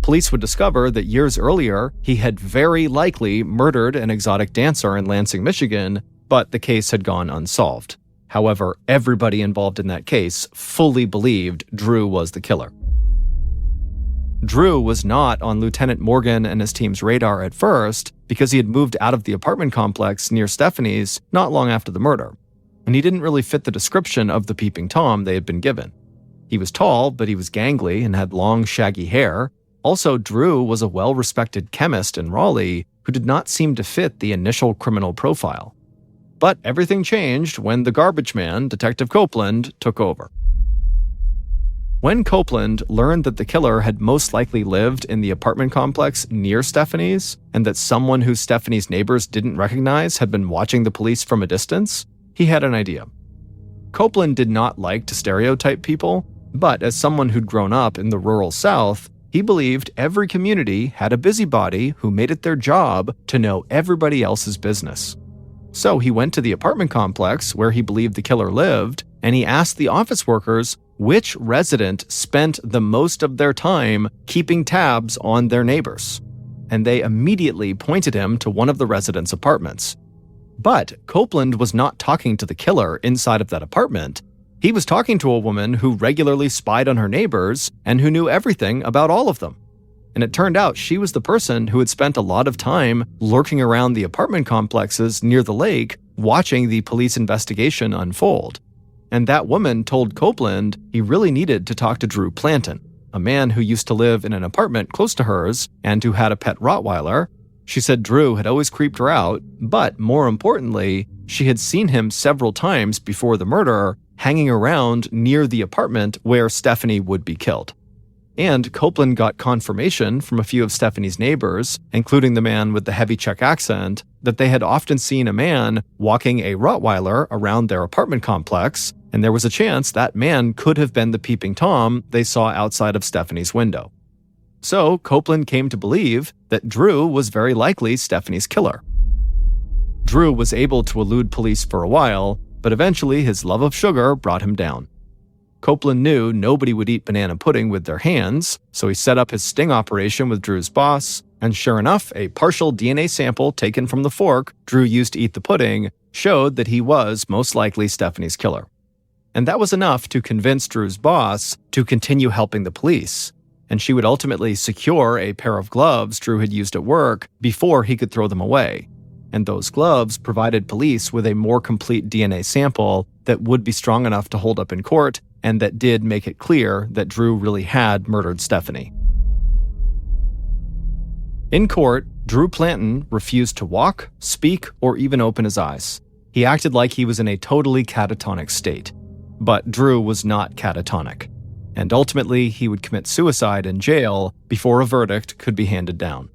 Police would discover that years earlier, he had very likely murdered an exotic dancer in Lansing, Michigan, but the case had gone unsolved. However, everybody involved in that case fully believed Drew was the killer. Drew was not on Lieutenant Morgan and his team's radar at first because he had moved out of the apartment complex near Stephanie's not long after the murder, and he didn't really fit the description of the Peeping Tom they had been given. He was tall, but he was gangly and had long, shaggy hair. Also, Drew was a well-respected chemist in Raleigh who did not seem to fit the initial criminal profile. But everything changed when the garbage man, Detective Copeland, took over. When Copeland learned that the killer had most likely lived in the apartment complex near Stephanie's, and that someone who Stephanie's neighbors didn't recognize had been watching the police from a distance, he had an idea. Copeland did not like to stereotype people, but as someone who'd grown up in the rural South, he believed every community had a busybody who made it their job to know everybody else's business. So he went to the apartment complex where he believed the killer lived, and he asked the office workers which resident spent the most of their time keeping tabs on their neighbors. And they immediately pointed him to one of the residents' apartments. But Copeland was not talking to the killer inside of that apartment. He was talking to a woman who regularly spied on her neighbors and who knew everything about all of them. And it turned out she was the person who had spent a lot of time lurking around the apartment complexes near the lake, watching the police investigation unfold. And that woman told Copeland he really needed to talk to Drew Planton, a man who used to live in an apartment close to hers and who had a pet Rottweiler. She said Drew had always creeped her out, but more importantly, she had seen him several times before the murder, hanging around near the apartment where Stephanie would be killed. And Copeland got confirmation from a few of Stephanie's neighbors, including the man with the heavy Czech accent, that they had often seen a man walking a Rottweiler around their apartment complex, and there was a chance that man could have been the Peeping Tom they saw outside of Stephanie's window. So Copeland came to believe that Drew was very likely Stephanie's killer. Drew was able to elude police for a while, but eventually his love of sugar brought him down. Copeland knew nobody would eat banana pudding with their hands, so he set up his sting operation with Drew's boss, and sure enough, a partial DNA sample taken from the fork Drew used to eat the pudding showed that he was most likely Stephanie's killer. And that was enough to convince Drew's boss to continue helping the police, and she would ultimately secure a pair of gloves Drew had used at work before he could throw them away. And those gloves provided police with a more complete DNA sample that would be strong enough to hold up in court, and that did make it clear that Drew really had murdered Stephanie. In court, Drew Planton refused to walk, speak, or even open his eyes. He acted like he was in a totally catatonic state. But Drew was not catatonic, and ultimately he would commit suicide in jail before a verdict could be handed down.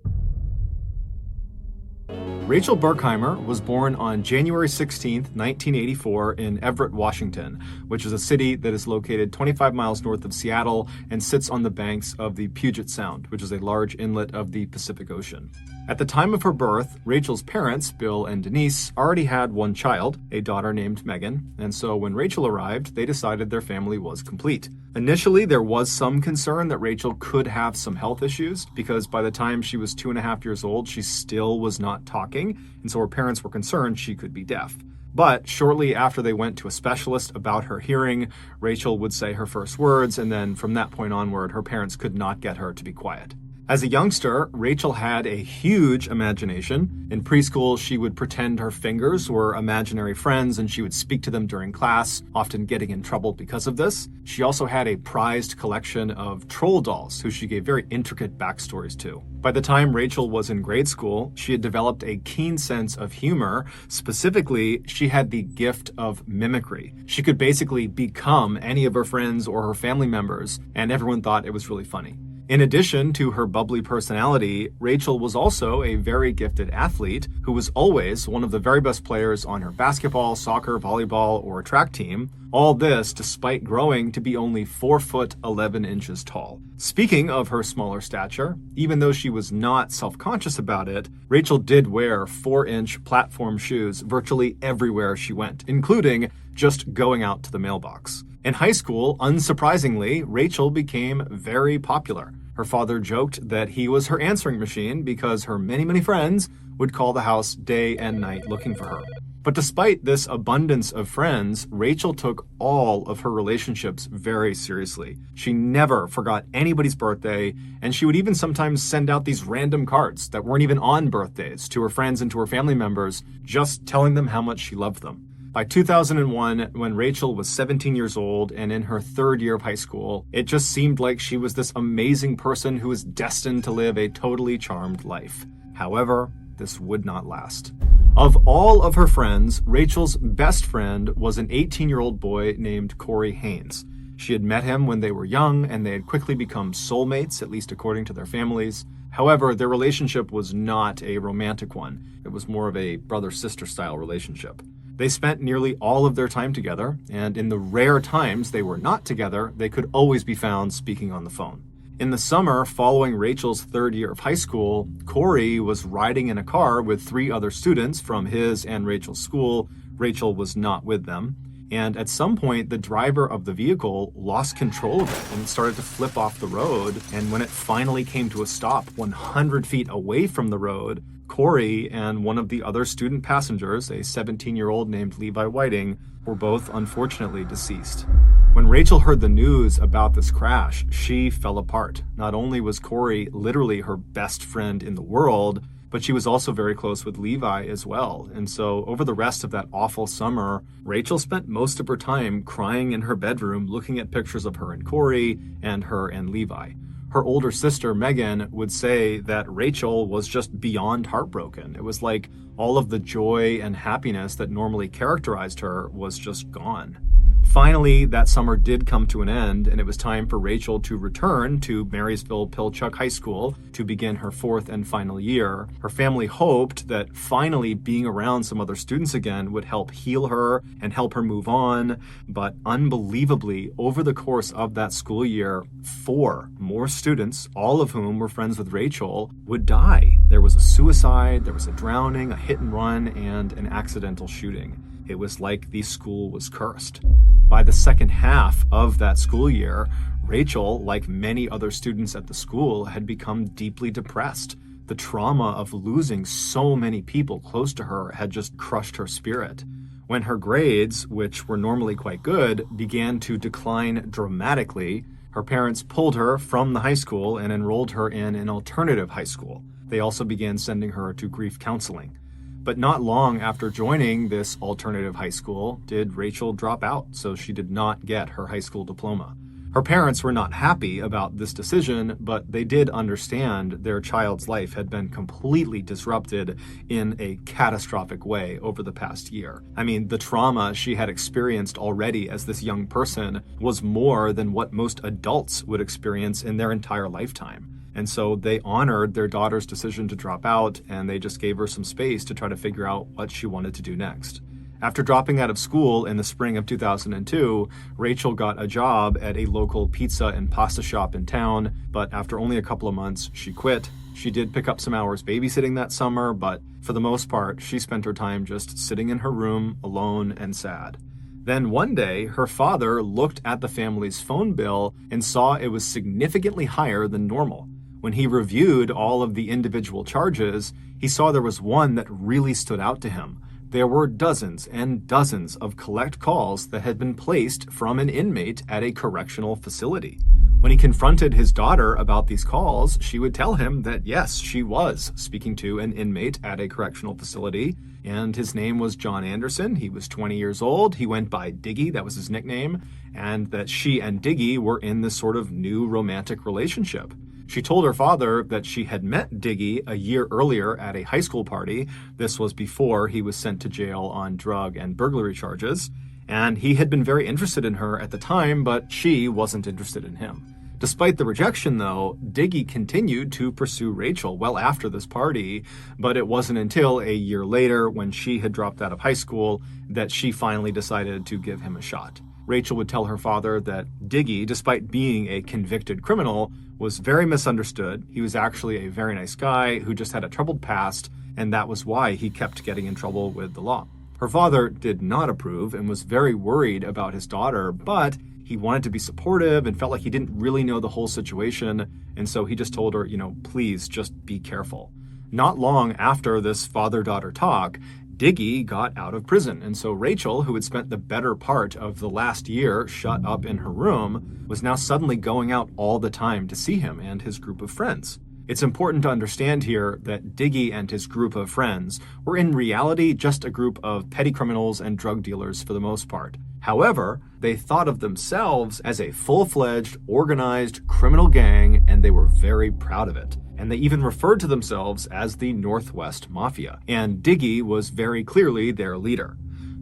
Rachel Berkheimer was born on January 16, 1984 in Everett, Washington, which is a city that is located 25 miles north of Seattle and sits on the banks of the Puget Sound, which is a large inlet of the Pacific Ocean. At the time of her birth, Rachel's parents, Bill and Denise, already had one child, a daughter named Megan, and so when Rachel arrived, they decided their family was complete. Initially, there was some concern that Rachel could have some health issues, because by the time she was 2.5 years old, she still was not talking, and so her parents were concerned she could be deaf. But shortly after they went to a specialist about her hearing, Rachel would say her first words, and then from that point onward, her parents could not get her to be quiet. As a youngster, Rachel had a huge imagination. In preschool, she would pretend her fingers were imaginary friends and she would speak to them during class, often getting in trouble because of this. She also had a prized collection of troll dolls, who she gave very intricate backstories to. By the time Rachel was in grade school, she had developed a keen sense of humor. Specifically, she had the gift of mimicry. She could basically become any of her friends or her family members, and everyone thought it was really funny. In addition to her bubbly personality, Rachel was also a very gifted athlete who was always one of the very best players on her basketball, soccer, volleyball, or track team. All this despite growing to be only 4 foot 11 inches tall. Speaking of her smaller stature, even though she was not self-conscious about it, Rachel did wear 4-inch platform shoes virtually everywhere she went, including just going out to the mailbox. In high school, unsurprisingly, Rachel became very popular. Her father joked that he was her answering machine because her many friends would call the house day and night looking for her. But despite this abundance of friends, Rachel took all of her relationships very seriously. She never forgot anybody's birthday, and she would even sometimes send out these random cards that weren't even on birthdays to her friends and to her family members, just telling them how much she loved them. By 2001, when Rachel was 17 years old and in her third year of high school, it just seemed like she was this amazing person who was destined to live a totally charmed life. However, this would not last. Of all of her friends, Rachel's best friend was an 18-year-old boy named Corey Haynes. She had met him when they were young, and they had quickly become soulmates, at least according to their families. However, their relationship was not a romantic one. It was more of a brother-sister style relationship. They spent nearly all of their time together, and in the rare times they were not together, they could always be found speaking on the phone. In the summer following Rachel's third year of high school, Corey was riding in a car with 3 other students from his and Rachel's school. Rachel was not with them. And at some point, the driver of the vehicle lost control of it and started to flip off the road. And when it finally came to a stop 100 feet away from the road, Corey and one of the other student passengers, a 17-year-old named Levi Whiting, were both unfortunately deceased. When Rachel heard the news about this crash, she fell apart. Not only was Corey literally her best friend in the world, but she was also very close with Levi as well. And so over the rest of that awful summer, Rachel spent most of her time crying in her bedroom, looking at pictures of her and Corey and her and Levi. Her older sister, Megan, would say that Rachel was just beyond heartbroken. It was like all of the joy and happiness that normally characterized her was just gone. Finally, that summer did come to an end, and it was time for Rachel to return to Marysville-Pilchuck High School to begin her 4th and final year. Her family hoped that finally being around some other students again would help heal her and help her move on, but unbelievably, over the course of that school year, 4 more students, all of whom were friends with Rachel, would die. There was a suicide, there was a drowning, a hit and run, and an accidental shooting. It was like the school was cursed. By the second half of that school year, Rachel, like many other students at the school, had become deeply depressed. The trauma of losing so many people close to her had just crushed her spirit. When her grades, which were normally quite good, began to decline dramatically, her parents pulled her from the high school and enrolled her in an alternative high school. They also began sending her to grief counseling. But not long after joining this alternative high school did Rachel drop out, so she did not get her high school diploma. Her parents were not happy about this decision, but they did understand their child's life had been completely disrupted in a catastrophic way over the past year. I mean, the trauma she had experienced already as this young person was more than what most adults would experience in their entire lifetime. And so they honored their daughter's decision to drop out, and they just gave her some space to try to figure out what she wanted to do next. After dropping out of school in the spring of 2002, Rachel got a job at a local pizza and pasta shop in town, but after only a couple of months, she quit. She did pick up some hours babysitting that summer, but for the most part, she spent her time just sitting in her room, alone and sad. Then one day, her father looked at the family's phone bill and saw it was significantly higher than normal. When he reviewed all of the individual charges, he saw there was one that really stood out to him. There were dozens and dozens of collect calls that had been placed from an inmate at a correctional facility. When he confronted his daughter about these calls, she would tell him that yes, she was speaking to an inmate at a correctional facility, and his name was John Anderson. He was 20 years old. He went by Diggy, that was his nickname, and that she and Diggy were in this sort of new romantic relationship. She told her father that she had met Diggy a year earlier at a high school party. This was before he was sent to jail on drug and burglary charges, and he had been very interested in her at the time, but she wasn't interested in him. Despite the rejection, though, Diggy continued to pursue Rachel well after this party, but it wasn't until a year later, when she had dropped out of high school, that she finally decided to give him a shot. Rachel would tell her father that Diggy, despite being a convicted criminal, was very misunderstood. He was actually a very nice guy who just had a troubled past, and that was why he kept getting in trouble with the law. Her father did not approve and was very worried about his daughter, but he wanted to be supportive and felt like he didn't really know the whole situation, and so he just told her, please just be careful. Not long after this father-daughter talk, Diggy got out of prison, and so Rachel, who had spent the better part of the last year shut up in her room, was now suddenly going out all the time to see him and his group of friends. It's important to understand here that Diggy and his group of friends were in reality just a group of petty criminals and drug dealers for the most part. However, they thought of themselves as a full-fledged, organized criminal gang, and they were very proud of it. And they even referred to themselves as the Northwest Mafia. And Diggy was very clearly their leader.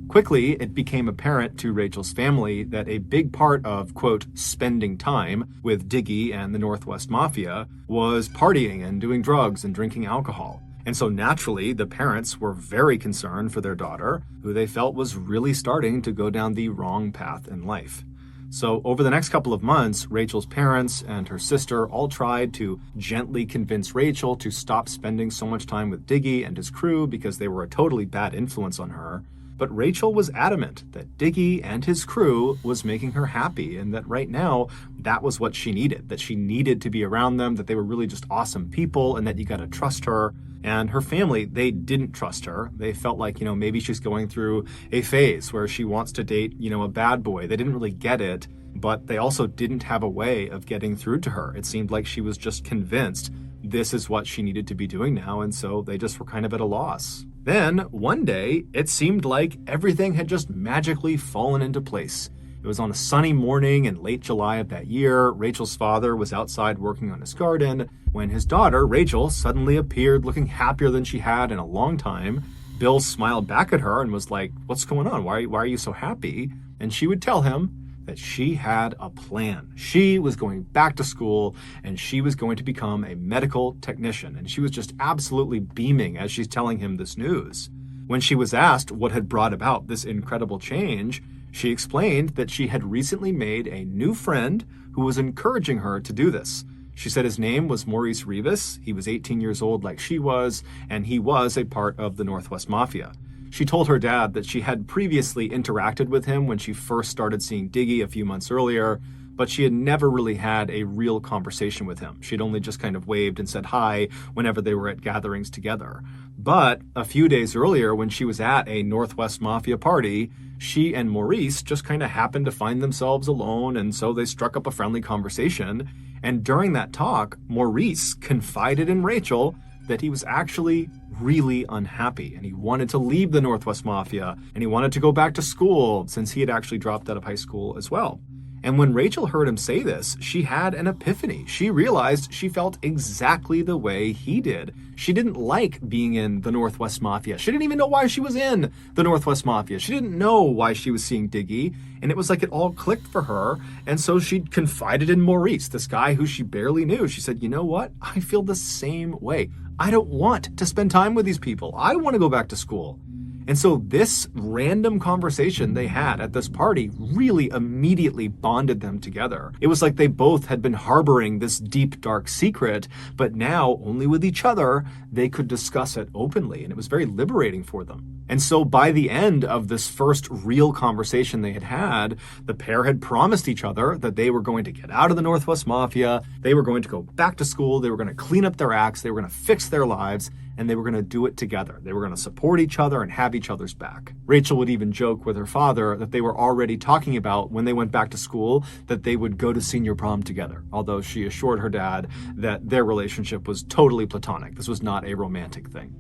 Quickly, it became apparent to Rachel's family that a big part of, quote, spending time with Diggy and the Northwest Mafia was partying and doing drugs and drinking alcohol. And so naturally, the parents were very concerned for their daughter, who they felt was really starting to go down the wrong path in life. So over the next couple of months, Rachel's parents and her sister all tried to gently convince Rachel to stop spending so much time with Diggy and his crew because they were a totally bad influence on her. But Rachel was adamant that Diggy and his crew was making her happy, and that right now, that was what she needed, that she needed to be around them, that they were really just awesome people, and that you gotta trust her. And her family, they didn't trust her. They felt like, maybe she's going through a phase where she wants to date, a bad boy. They didn't really get it, but they also didn't have a way of getting through to her. It seemed like she was just convinced this is what she needed to be doing now, and so they just were kind of at a loss. Then, one day, it seemed like everything had just magically fallen into place. It was on a sunny morning in late July of that year. Rachel's father was outside working on his garden when his daughter, Rachel, suddenly appeared looking happier than she had in a long time. Bill smiled back at her and was like, "What's going on? Why are you so happy?" And she would tell him that she had a plan. She was going back to school and she was going to become a medical technician. And she was just absolutely beaming as she's telling him this news. When she was asked what had brought about this incredible change, she explained that she had recently made a new friend who was encouraging her to do this. She said his name was Maurice Rivas. He was 18 years old like she was, and he was a part of the Northwest Mafia. She told her dad that she had previously interacted with him when she first started seeing Diggy a few months earlier, but she had never really had a real conversation with him. She'd only just kind of waved and said hi whenever they were at gatherings together. But a few days earlier, when she was at a Northwest Mafia party, she and Maurice just kind of happened to find themselves alone, and so they struck up a friendly conversation. And during that talk, Maurice confided in Rachel that he was actually really unhappy and he wanted to leave the Northwest Mafia and he wanted to go back to school since he had actually dropped out of high school as well. And when Rachel heard him say this, she had an epiphany. She realized she felt exactly the way he did. She didn't like being in the Northwest Mafia. She didn't even know why she was in the Northwest Mafia. She didn't know why she was seeing Diggy, and it was like it all clicked for her. And so she confided in Maurice, this guy who she barely knew. She said, "You know what? I feel the same way. I don't want to spend time with these people. I want to go back to school." And so this random conversation they had at this party really immediately bonded them together. It was like they both had been harboring this deep, dark secret, but now only with each other, they could discuss it openly. And it was very liberating for them. And so by the end of this first real conversation they had had, the pair had promised each other that they were going to get out of the Northwest Mafia. They were going to go back to school. They were going to clean up their acts. They were going to fix their lives. And they were going to do it together. They were going to support each other and have each other's back. Rachel would even joke with her father that they were already talking about when they went back to school that they would go to senior prom together, although she assured her dad that their relationship was totally platonic. This was not a romantic thing.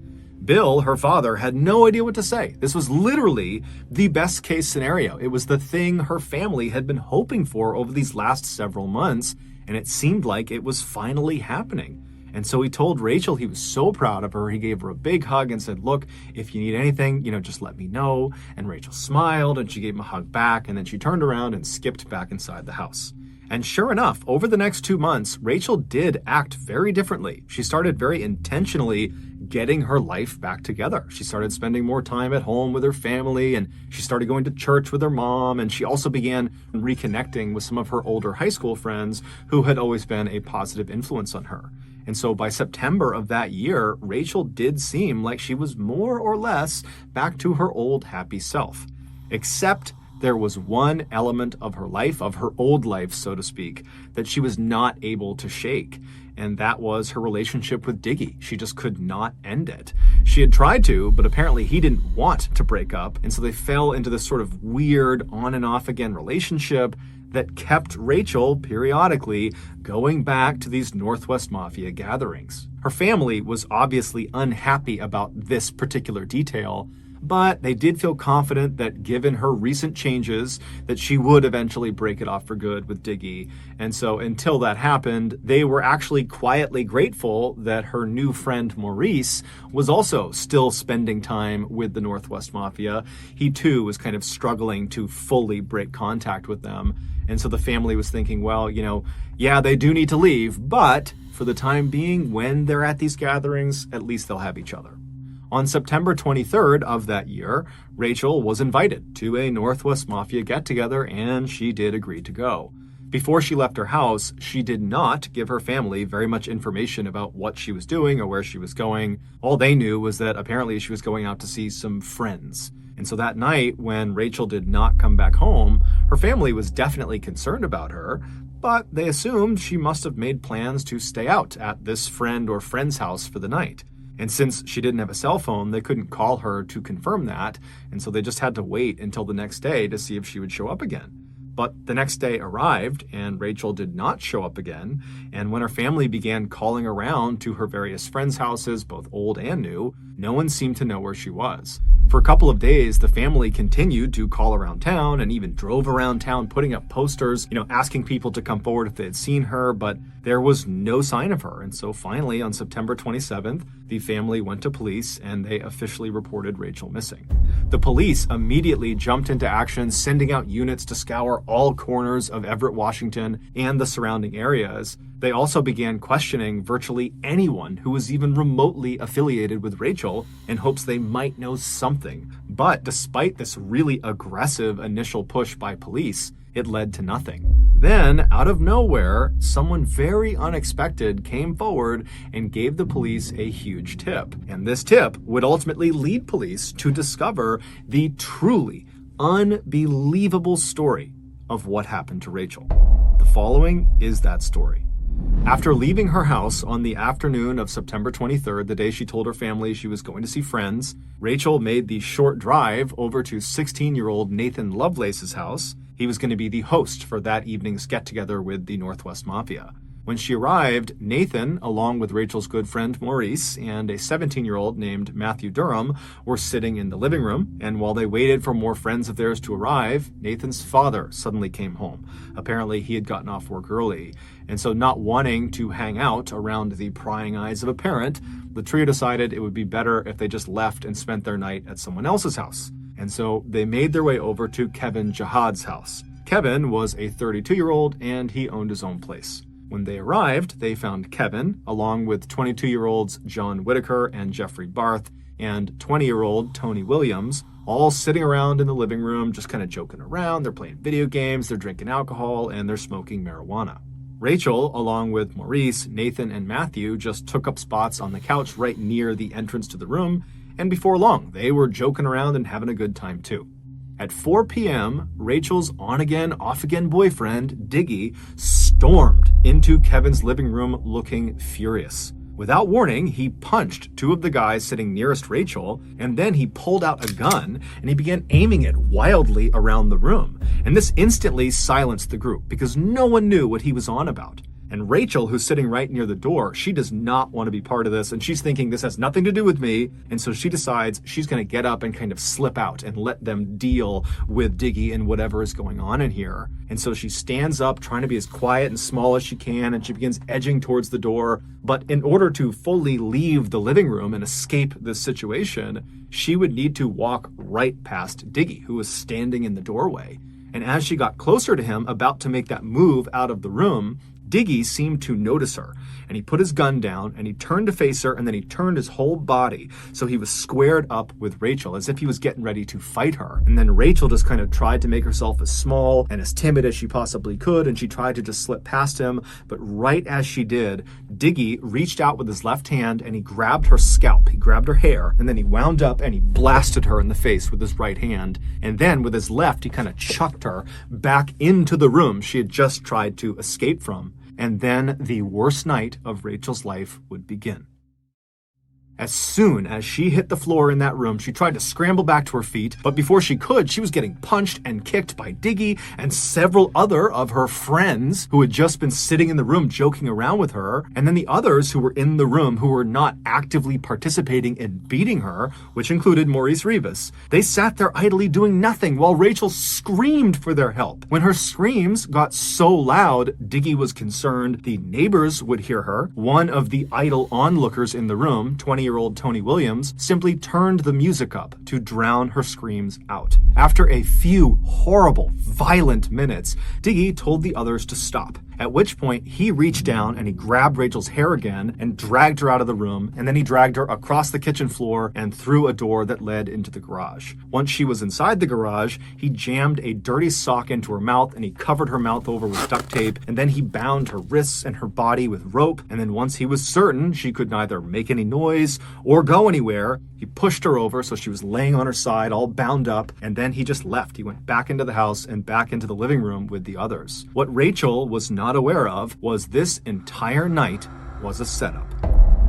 Bill, her father, had no idea what to say. This was literally the best case scenario. It was the thing her family had been hoping for over these last several months, and it seemed like it was finally happening. And so he told Rachel he was so proud of her. He gave her a big hug and said, "Look, if you need anything, just let me know." And Rachel smiled and she gave him a hug back, and then she turned around and skipped back inside the house. And sure enough, over the next 2 months, Rachel did act very differently. She started very intentionally getting her life back together. She started spending more time at home with her family, and she started going to church with her mom, and she also began reconnecting with some of her older high school friends who had always been a positive influence on her. And so by September of that year, Rachel did seem like she was more or less back to her old happy self. Except there was one element of her life, of her old life, so to speak, that she was not able to shake. And that was her relationship with Diggy. She just could not end it. She had tried to, but apparently he didn't want to break up. And so they fell into this sort of weird on and off again relationship that kept Rachel periodically going back to these Northwest Mafia gatherings. Her family was obviously unhappy about this particular detail, but they did feel confident that given her recent changes, that she would eventually break it off for good with Diggy. And so until that happened, they were actually quietly grateful that her new friend Maurice was also still spending time with the Northwest Mafia. He too was kind of struggling to fully break contact with them. And so the family was thinking, well, yeah, they do need to leave, but for the time being, when they're at these gatherings, at least they'll have each other. On September 23rd of that year, Rachel was invited to a Northwest Mafia get-together, and she did agree to go. Before she left her house, she did not give her family very much information about what she was doing or where she was going. All they knew was that apparently she was going out to see some friends. And so that night, when Rachel did not come back home, her family was definitely concerned about her, but they assumed she must have made plans to stay out at this friend or friend's house for the night. And since she didn't have a cell phone, they couldn't call her to confirm that, and so they just had to wait until the next day to see if she would show up again. But the next day arrived, and Rachel did not show up again, and when her family began calling around to her various friends' houses, both old and new, no one seemed to know where she was. For a couple of days, the family continued to call around town and even drove around town putting up posters, asking people to come forward if they had seen her, but there was no sign of her. And so finally, on September 27th, the family went to police and they officially reported Rachel missing. The police immediately jumped into action, sending out units to scour all corners of Everett, Washington, and the surrounding areas. They also began questioning virtually anyone who was even remotely affiliated with Rachel in hopes they might know something. But despite this really aggressive initial push by police, it led to nothing. Then, out of nowhere, someone very unexpected came forward and gave the police a huge tip. And this tip would ultimately lead police to discover the truly unbelievable story of what happened to Rachel. The following is that story. After leaving her house on the afternoon of September 23rd, the day she told her family she was going to see friends, Rachel made the short drive over to 16-year-old Nathan Lovelace's house. He was going to be the host for that evening's get-together with the Northwest Mafia. When she arrived, Nathan, along with Rachel's good friend Maurice and a 17-year-old named Matthew Durham, were sitting in the living room, and while they waited for more friends of theirs to arrive, Nathan's father suddenly came home. Apparently, he had gotten off work early, and so not wanting to hang out around the prying eyes of a parent, the trio decided it would be better if they just left and spent their night at someone else's house. And so they made their way over to Kevin Jihad's house. Kevin was a 32-year-old, and he owned his own place. When they arrived, they found Kevin, along with 22-year-olds John Whitaker and Jeffrey Barth, and 20-year-old Tony Williams, all sitting around in the living room, just kind of joking around. They're playing video games, they're drinking alcohol, and they're smoking marijuana. Rachel, along with Maurice, Nathan, and Matthew, just took up spots on the couch right near the entrance to the room, and before long, they were joking around and having a good time too. At 4 p.m., Rachel's on-again, off-again boyfriend, Diggy, stormed into Kevin's living room looking furious. Without warning, he punched two of the guys sitting nearest Rachel, and then he pulled out a gun and he began aiming it wildly around the room. And this instantly silenced the group because no one knew what he was on about. And Rachel, who's sitting right near the door, she does not want to be part of this, and she's thinking this has nothing to do with me, and so she decides she's going to get up and kind of slip out and let them deal with Diggy and whatever is going on in here. And so she stands up, trying to be as quiet and small as she can, and she begins edging towards the door. But in order to fully leave the living room and escape this situation, she would need to walk right past Diggy, who was standing in the doorway. And as she got closer to him, about to make that move out of the room, Diggy seemed to notice her, and he put his gun down, and he turned to face her, and then he turned his whole body so he was squared up with Rachel, as if he was getting ready to fight her. And then Rachel just kind of tried to make herself as small and as timid as she possibly could, and she tried to just slip past him, but right as she did, Diggy reached out with his left hand, and he grabbed her scalp, he grabbed her hair, and then he wound up and he blasted her in the face with his right hand, and then with his left, he kind of chucked her back into the room she had just tried to escape from. And then the worst night of Rachel's life would begin. As soon as she hit the floor in that room, she tried to scramble back to her feet, but before she could, she was getting punched and kicked by Diggy and several other of her friends who had just been sitting in the room joking around with her, and then the others who were in the room who were not actively participating in beating her, which included Maurice Rebus. They sat there idly doing nothing while Rachel screamed for their help. When her screams got so loud, Diggy was concerned the neighbors would hear her. One of the idle onlookers in the room, 20-year-old Tony Williams, simply turned the music up to drown her screams out. After a few horrible, violent minutes, Diggy told the others to stop, at which point he reached down and he grabbed Rachel's hair again and dragged her out of the room, and then he dragged her across the kitchen floor and through a door that led into the garage. Once she was inside the garage, he jammed a dirty sock into her mouth and he covered her mouth over with duct tape, and then he bound her wrists and her body with rope, and then once he was certain she could neither make any noise or go anywhere, he pushed her over so she was laying on her side all bound up, and then he just left. He went back into the house and back into the living room with the others. What Rachel was not aware of was this entire night was a setup.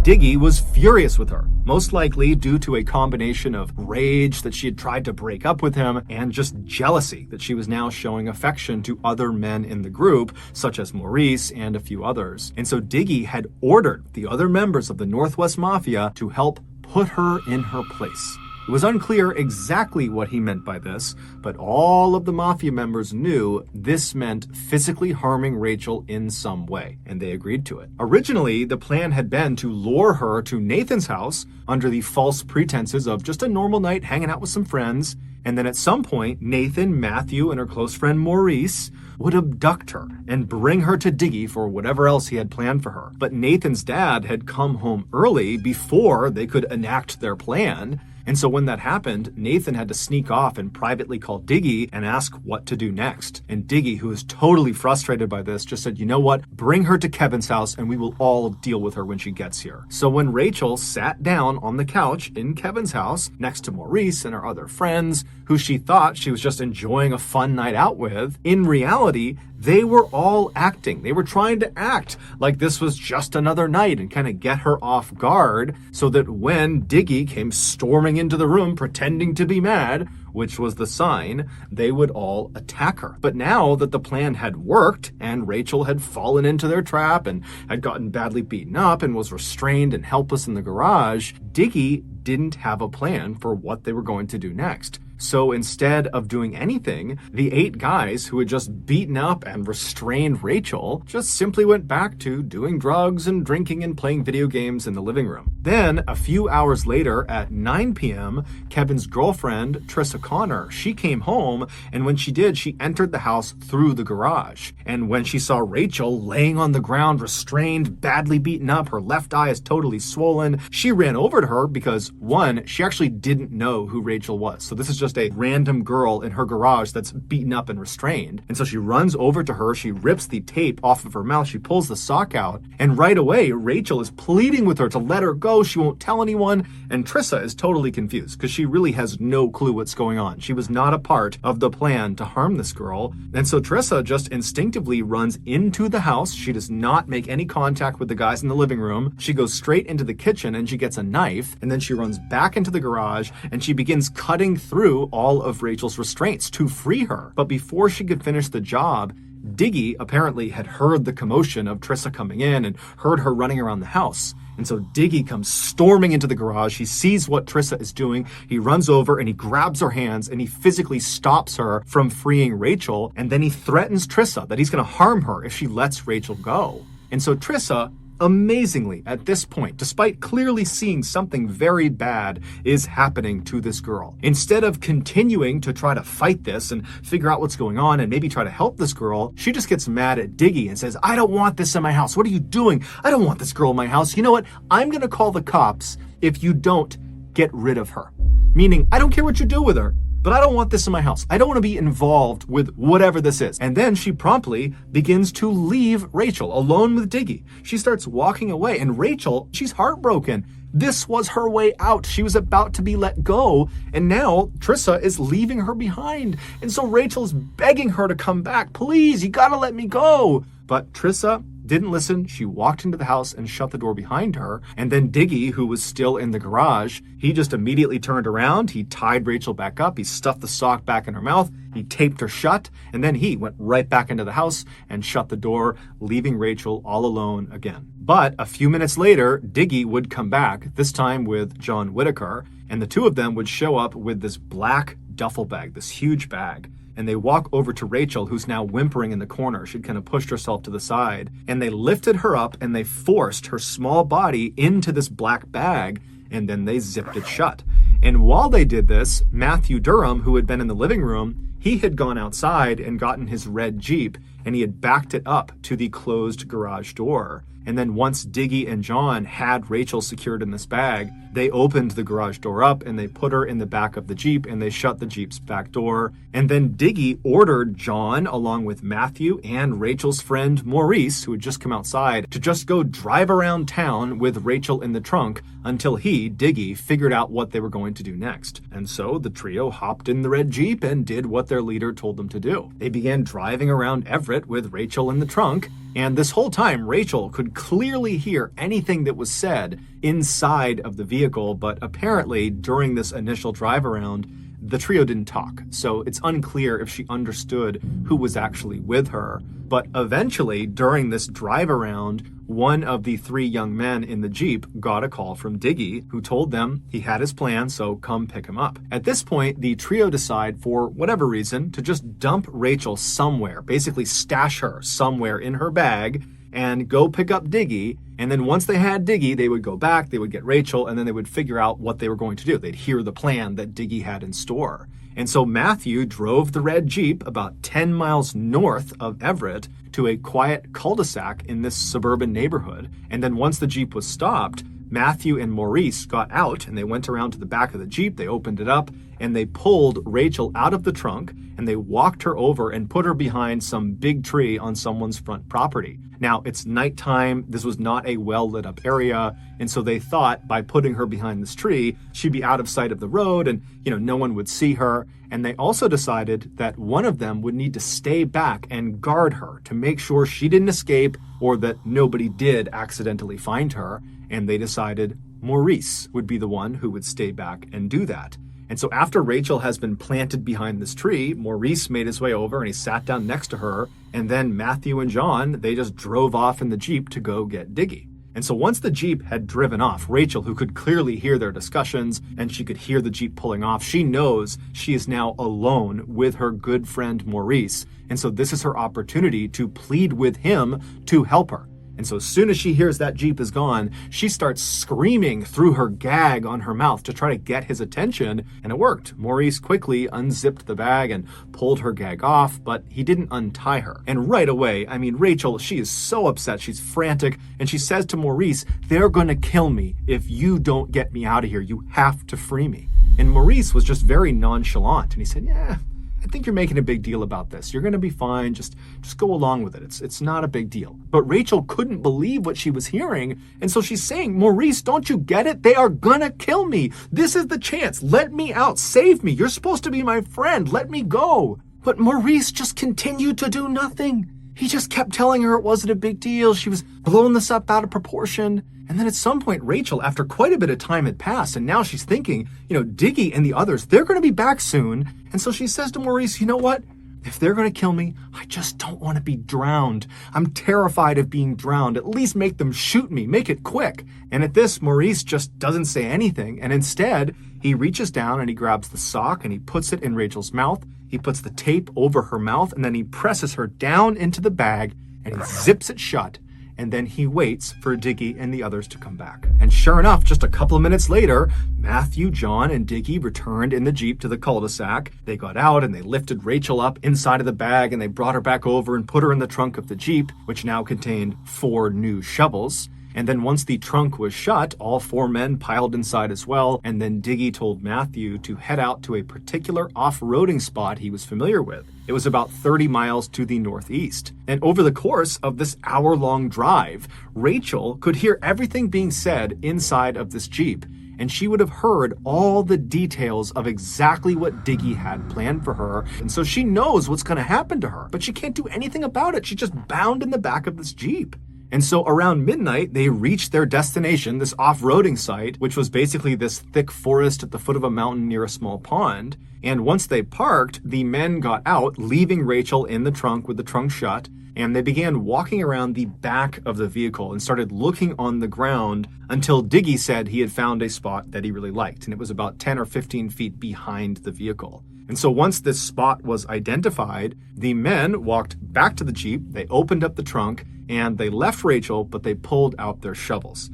Diggy was furious with her, most likely due to a combination of rage that she had tried to break up with him and just jealousy that she was now showing affection to other men in the group, such as Maurice and a few others. And so Diggy had ordered the other members of the Northwest Mafia to help put her in her place. It was unclear exactly what he meant by this, but all of the Mafia members knew this meant physically harming Rachel in some way, and they agreed to it. Originally, the plan had been to lure her to Nathan's house under the false pretenses of just a normal night hanging out with some friends, and then at some point, Nathan, Matthew, and her close friend Maurice would abduct her and bring her to Diggy for whatever else he had planned for her. But Nathan's dad had come home early before they could enact their plan, and so when that happened, Nathan had to sneak off and privately call Diggy and ask what to do next. And Diggy, who was totally frustrated by this, just said, you know what, bring her to Kevin's house and we will all deal with her when she gets here. So when Rachel sat down on the couch in Kevin's house next to Maurice and her other friends, who she thought she was just enjoying a fun night out with, in reality, they were all acting. They were trying to act like this was just another night and kind of get her off guard so that when Diggy came storming into the room pretending to be mad, which was the sign, they would all attack her. But now that the plan had worked and Rachel had fallen into their trap and had gotten badly beaten up and was restrained and helpless in the garage, Diggy didn't have a plan for what they were going to do next. So instead of doing anything, the 8 guys who had just beaten up and restrained Rachel just simply went back to doing drugs and drinking and playing video games in the living room. Then, a few hours later at 9 p.m., Kevin's girlfriend, Trissa Connor, she came home, and when she did, she entered the house through the garage. And when she saw Rachel laying on the ground, restrained, badly beaten up, her left eye is totally swollen, she ran over to her because, one, she actually didn't know who Rachel was. So this is just a random girl in her garage that's beaten up and restrained. And so she runs over to her, she rips the tape off of her mouth, she pulls the sock out, and right away, Rachel is pleading with her to let her go, she won't tell anyone, and Trissa is totally confused because she really has no clue what's going on. She was not a part of the plan to harm this girl, and so Trissa just instinctively runs into the house. She does not make any contact with the guys in the living room. She goes straight into the kitchen and she gets a knife, and then she runs back into the garage and she begins cutting through all of Rachel's restraints to free her. But before she could finish the job, Diggy apparently had heard the commotion of Trissa coming in and heard her running around the house. And so Diggy comes storming into the garage. He sees what Trissa is doing. He runs over and he grabs her hands and he physically stops her from freeing Rachel. And then he threatens Trissa that he's going to harm her if she lets Rachel go. And so Trissa, amazingly, at this point, despite clearly seeing something very bad is happening to this girl, instead of continuing to try to fight this and figure out what's going on and maybe try to help this girl, she just gets mad at Diggy and says, I don't want this in my house. What are you doing? I don't want this girl in my house. You know what? I'm going to call the cops if you don't get rid of her. Meaning, I don't care what you do with her, but I don't want this in my house. I don't want to be involved with whatever this is. And then she promptly begins to leave Rachel alone with Diggy. She starts walking away, and Rachel, she's heartbroken. This was her way out. She was about to be let go, and now Trissa is leaving her behind. And so Rachel's begging her to come back. Please, you gotta let me go. But Trissa didn't listen. She walked into the house and shut the door behind her. And then Diggy, who was still in the garage, he just immediately turned around. He tied Rachel back up. He stuffed the sock back in her mouth. He taped her shut. And then he went right back into the house and shut the door, leaving Rachel all alone again. But a few minutes later, Diggy would come back, this time with John Whitaker, and the two of them would show up with this black duffel bag, this huge bag. And they walk over to Rachel, who's now whimpering in the corner. She'd kind of pushed herself to the side. And they lifted her up and they forced her small body into this black bag, and then they zipped it shut. And while they did this, Matthew Durham, who had been in the living room, he had gone outside and gotten his red Jeep, and he had backed it up to the closed garage door. And then once Diggy and John had Rachel secured in this bag, they opened the garage door up and they put her in the back of the Jeep and they shut the Jeep's back door. And then Diggy ordered John, along with Matthew and Rachel's friend Maurice, who had just come outside, to just go drive around town with Rachel in the trunk until he, Diggy, figured out what they were going to do next. And so the trio hopped in the red Jeep and did what their leader told them to do. They began driving around Everett with Rachel in the trunk. And this whole time, Rachel could clearly hear anything that was said inside of the vehicle, but apparently during this initial drive around, the trio didn't talk. So it's unclear if she understood who was actually with her. But eventually, during this drive around, one of the three young men in the Jeep got a call from Diggy, who told them he had his plan, so come pick him up. At this point, the trio decide, for whatever reason, to just dump Rachel somewhere, basically stash her somewhere in her bag, and go pick up Diggy. And then once they had Diggy, they would go back, they would get Rachel, and then they would figure out what they were going to do. They'd hear the plan that Diggy had in store. And so Matthew drove the red Jeep about 10 miles north of Everett to a quiet cul-de-sac in this suburban neighborhood. And then once the Jeep was stopped, Matthew and Maurice got out and they went around to the back of the Jeep, they opened it up, and they pulled Rachel out of the trunk and they walked her over and put her behind some big tree on someone's front property. Now, it's nighttime, this was not a well-lit up area, and so they thought by putting her behind this tree, she'd be out of sight of the road and, no one would see her. And they also decided that one of them would need to stay back and guard her to make sure she didn't escape or that nobody did accidentally find her. And they decided Maurice would be the one who would stay back and do that. And so after Rachel has been planted behind this tree, Maurice made his way over and he sat down next to her. And then Matthew and John, they just drove off in the Jeep to go get Diggy. And so once the Jeep had driven off, Rachel, who could clearly hear their discussions and she could hear the Jeep pulling off, she knows she is now alone with her good friend Maurice. And so this is her opportunity to plead with him to help her. And so as soon as she hears that Jeep is gone, she starts screaming through her gag on her mouth to try to get his attention, and it worked. Maurice quickly unzipped the bag and pulled her gag off, but he didn't untie her. And right away, Rachel, she is so upset, she's frantic, and she says to Maurice, "They're gonna kill me if you don't get me out of here. You have to free me." And Maurice was just very nonchalant, and he said, "Yeah, I think you're making a big deal about this. You're going to be fine. Just go along with it. It's not a big deal." But Rachel couldn't believe what she was hearing. And so she's saying, "Maurice, don't you get it? They are going to kill me. This is the chance. Let me out. Save me. You're supposed to be my friend. Let me go." But Maurice just continued to do nothing. He just kept telling her it wasn't a big deal. She was blowing this up out of proportion. And then at some point, Rachel, after quite a bit of time had passed, and now she's thinking, Diggy and the others, they're going to be back soon. And so she says to Maurice, "You know what? If they're going to kill me, I just don't want to be drowned. I'm terrified of being drowned. At least make them shoot me. Make it quick." And at this, Maurice just doesn't say anything. And instead, he reaches down and he grabs the sock and he puts it in Rachel's mouth. He puts the tape over her mouth and then he presses her down into the bag and he zips it shut. And then he waits for Diggy and the others to come back. And sure enough, just a couple of minutes later, Matthew, John, and Diggy returned in the Jeep to the cul-de-sac. They got out and they lifted Rachel up inside of the bag and they brought her back over and put her in the trunk of the Jeep, which now contained 4 new shovels. And then once the trunk was shut, all 4 men piled inside as well. And then Diggy told Matthew to head out to a particular off-roading spot he was familiar with. It was about 30 miles to the northeast. And over the course of this hour-long drive, Rachel could hear everything being said inside of this Jeep. And she would have heard all the details of exactly what Diggy had planned for her. And so she knows what's going to happen to her, but she can't do anything about it. She's just bound in the back of this Jeep. And so around midnight, they reached their destination, this off-roading site, which was basically this thick forest at the foot of a mountain near a small pond. And once they parked, the men got out, leaving Rachel in the trunk with the trunk shut, and they began walking around the back of the vehicle and started looking on the ground until Diggy said he had found a spot that he really liked, and it was about 10 or 15 feet behind the vehicle. And so once this spot was identified, the men walked back to the Jeep, they opened up the trunk, and they left Rachel, but they pulled out their shovels.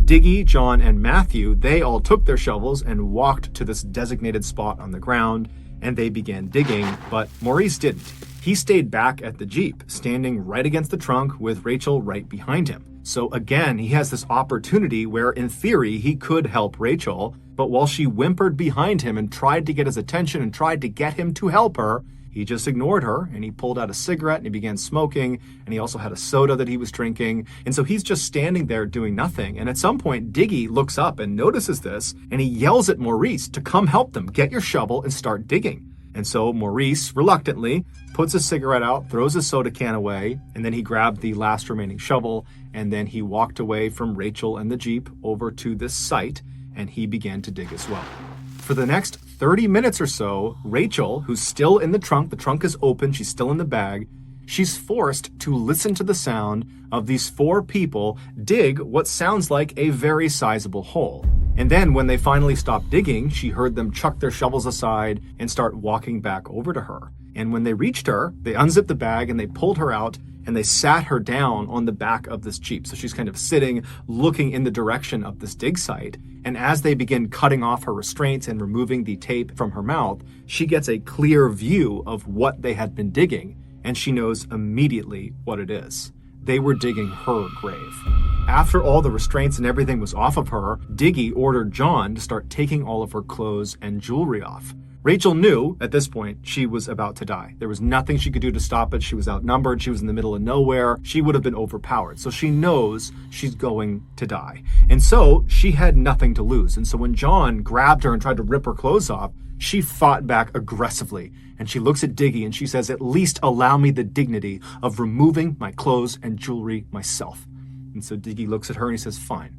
Diggy, John, and Matthew, they all took their shovels and walked to this designated spot on the ground, and they began digging, but Maurice didn't. He stayed back at the Jeep, standing right against the trunk with Rachel right behind him. So again, he has this opportunity where, in theory, he could help Rachel, but while she whimpered behind him and tried to get his attention and tried to get him to help her, he just ignored her, and he pulled out a cigarette and he began smoking, and he also had a soda that he was drinking. And so he's just standing there doing nothing. And at some point, Diggy looks up and notices this, and he yells at Maurice to come help them, get your shovel and start digging. And so Maurice, reluctantly, puts a cigarette out, throws his soda can away, and then he grabbed the last remaining shovel, and then he walked away from Rachel and the Jeep over to this site, and he began to dig as well. For the next 30 minutes or so, Rachel, who's still in the trunk is open, she's still in the bag, she's forced to listen to the sound of these 4 people dig what sounds like a very sizable hole. And then when they finally stopped digging, she heard them chuck their shovels aside and start walking back over to her. And when they reached her, they unzipped the bag and they pulled her out and they sat her down on the back of this Jeep. So she's kind of sitting, looking in the direction of this dig site. And as they begin cutting off her restraints and removing the tape from her mouth, she gets a clear view of what they had been digging, and she knows immediately what it is. They were digging her grave. After all the restraints and everything was off of her, Diggy ordered John to start taking all of her clothes and jewelry off. Rachel knew at this point she was about to die. There was nothing she could do to stop it. She was outnumbered. She was in the middle of nowhere. She would have been overpowered. So she knows she's going to die. And so she had nothing to lose. And so when John grabbed her and tried to rip her clothes off, she fought back aggressively. And she looks at Diggy and she says, "At least allow me the dignity of removing my clothes and jewelry myself." And so Diggy looks at her and he says, "Fine."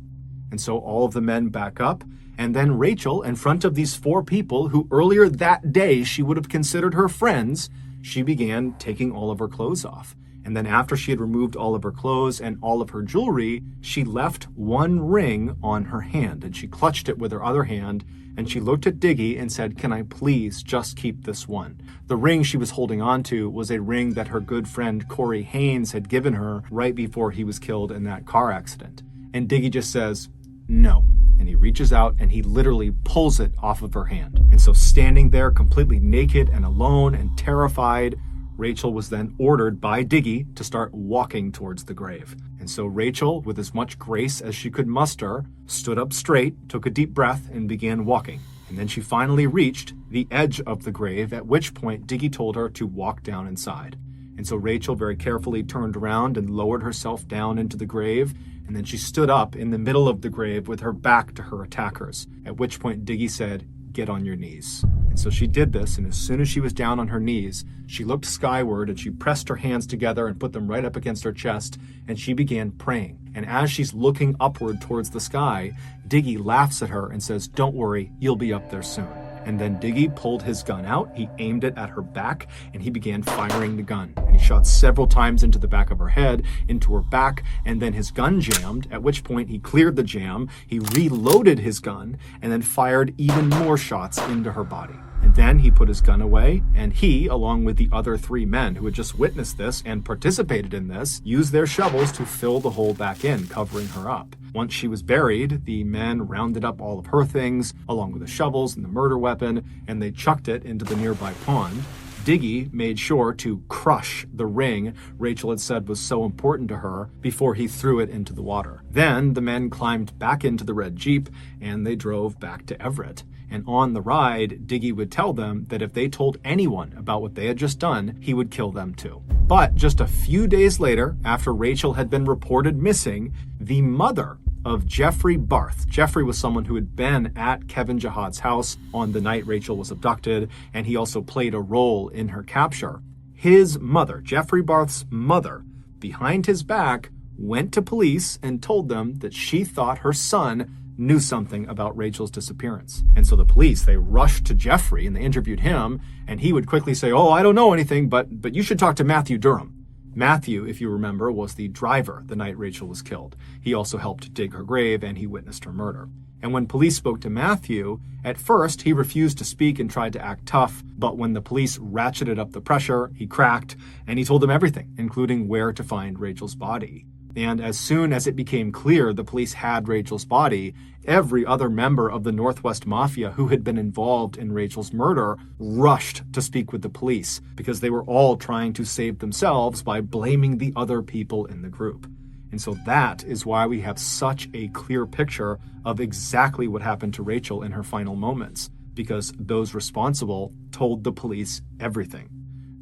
And so all of the men back up. And then Rachel, in front of these 4 people who earlier that day she would have considered her friends, she began taking all of her clothes off. And then after she had removed all of her clothes and all of her jewelry, she left one ring on her hand. And she clutched it with her other hand. And she looked at Diggy and said, "Can I please just keep this one?" The ring she was holding on to was a ring that her good friend Corey Haynes had given her right before he was killed in that car accident. And Diggy just says, "No." And he reaches out and he literally pulls it off of her hand. And so standing there completely naked and alone and terrified, Rachel was then ordered by Diggy to start walking towards the grave. And so Rachel, with as much grace as she could muster, stood up straight, took a deep breath, and began walking. And then she finally reached the edge of the grave, at which point Diggy told her to walk down inside. And so Rachel very carefully turned around and lowered herself down into the grave. And then she stood up in the middle of the grave with her back to her attackers, at which point Diggy said, "Get on your knees." And so she did this, and as soon as she was down on her knees, she looked skyward and she pressed her hands together and put them right up against her chest, and she began praying. And as she's looking upward towards the sky, Diggy laughs at her and says, "Don't worry, you'll be up there soon." And then Diggy pulled his gun out, he aimed it at her back, and he began firing the gun. And he shot several times into the back of her head, into her back, and then his gun jammed, at which point he cleared the jam, he reloaded his gun, and then fired even more shots into her body. And then he put his gun away, and he, along with the other 3 men who had just witnessed this and participated in this, used their shovels to fill the hole back in, covering her up. Once she was buried, the men rounded up all of her things, along with the shovels and the murder weapon, and they chucked it into the nearby pond. Diggy made sure to crush the ring Rachel had said was so important to her before he threw it into the water. Then the men climbed back into the red Jeep, and they drove back to Everett. And on the ride, Diggy would tell them that if they told anyone about what they had just done, he would kill them too. But just a few days later, after Rachel had been reported missing, the mother of Jeffrey Barth. Jeffrey was someone who had been at Kevin Jihad's house on the night Rachel was abducted, and he also played a role in her capture. His mother, Jeffrey Barth's mother, behind his back, went to police and told them that she thought her son knew something about Rachel's disappearance. And so the police, they rushed to Jeffrey and they interviewed him, and he would quickly say, "Oh, I don't know anything, but you should talk to Matthew Durham." Matthew, if you remember, was the driver the night Rachel was killed. He also helped dig her grave and he witnessed her murder. And when police spoke to Matthew, at first he refused to speak and tried to act tough, but when the police ratcheted up the pressure, he cracked and he told them everything, including where to find Rachel's body. And as soon as it became clear the police had Rachel's body, every other member of the Northwest Mafia who had been involved in Rachel's murder rushed to speak with the police because they were all trying to save themselves by blaming the other people in the group. And so that is why we have such a clear picture of exactly what happened to Rachel in her final moments, because those responsible told the police everything.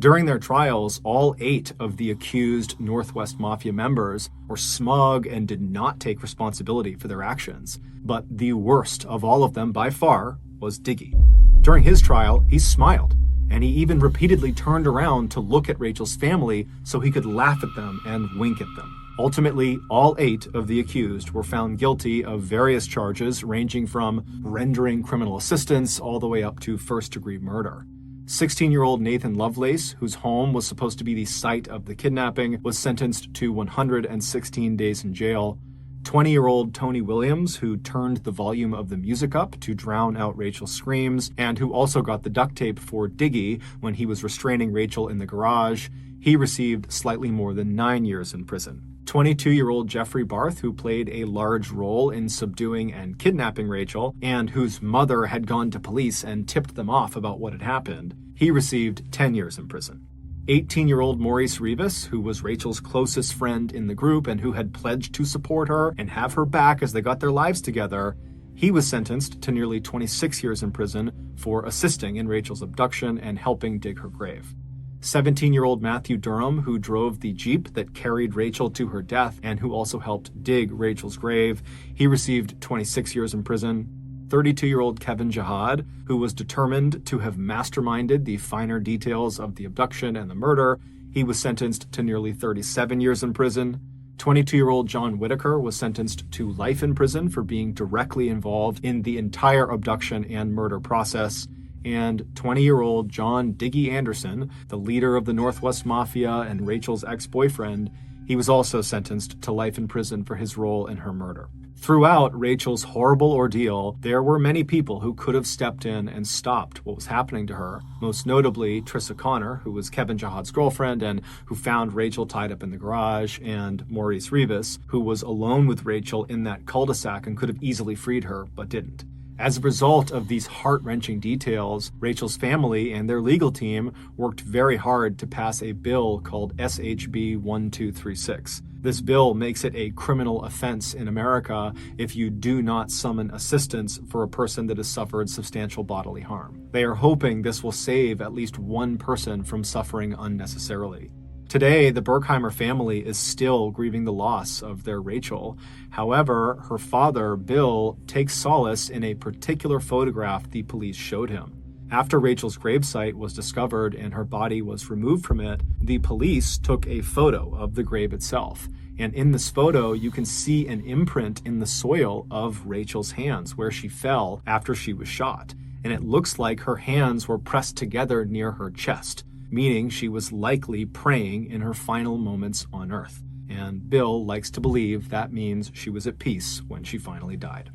During their trials, all 8 of the accused Northwest Mafia members were smug and did not take responsibility for their actions. But the worst of all of them by far was Diggy. During his trial, he smiled, and he even repeatedly turned around to look at Rachel's family so he could laugh at them and wink at them. Ultimately, all 8 of the accused were found guilty of various charges ranging from rendering criminal assistance all the way up to first-degree murder. 16-year-old Nathan Lovelace, whose home was supposed to be the site of the kidnapping, was sentenced to 116 days in jail. 20-year-old Tony Williams, who turned the volume of the music up to drown out Rachel's screams, and who also got the duct tape for Diggy when he was restraining Rachel in the garage, he received slightly more than 9 years in prison. 22-year-old Jeffrey Barth, who played a large role in subduing and kidnapping Rachel, and whose mother had gone to police and tipped them off about what had happened, he received 10 years in prison. 18-year-old Maurice Rivas, who was Rachel's closest friend in the group and who had pledged to support her and have her back as they got their lives together, he was sentenced to nearly 26 years in prison for assisting in Rachel's abduction and helping dig her grave. 17-year-old Matthew Durham, who drove the Jeep that carried Rachel to her death and who also helped dig Rachel's grave, he received 26 years in prison. 32-year-old Kevin Jihad, who was determined to have masterminded the finer details of the abduction and the murder, he was sentenced to nearly 37 years in prison. 22-year-old John Whitaker was sentenced to life in prison for being directly involved in the entire abduction and murder process. And 20-year-old John Diggy Anderson, the leader of the Northwest Mafia and Rachel's ex-boyfriend, he was also sentenced to life in prison for his role in her murder. Throughout Rachel's horrible ordeal, there were many people who could have stepped in and stopped what was happening to her, most notably Trissa Connor, who was Kevin Jihad's girlfriend and who found Rachel tied up in the garage, and Maurice Rivas, who was alone with Rachel in that cul-de-sac and could have easily freed her, but didn't. As a result of these heart-wrenching details, Rachel's family and their legal team worked very hard to pass a bill called SHB 1236. This bill makes it a criminal offense in America if you do not summon assistance for a person that has suffered substantial bodily harm. They are hoping this will save at least one person from suffering unnecessarily. Today, the Berkheimer family is still grieving the loss of their Rachel. However, her father, Bill, takes solace in a particular photograph the police showed him. After Rachel's gravesite was discovered and her body was removed from it, the police took a photo of the grave itself. And in this photo, you can see an imprint in the soil of Rachel's hands where she fell after she was shot. And it looks like her hands were pressed together near her chest, meaning she was likely praying in her final moments on Earth. And Bill likes to believe that means she was at peace when she finally died.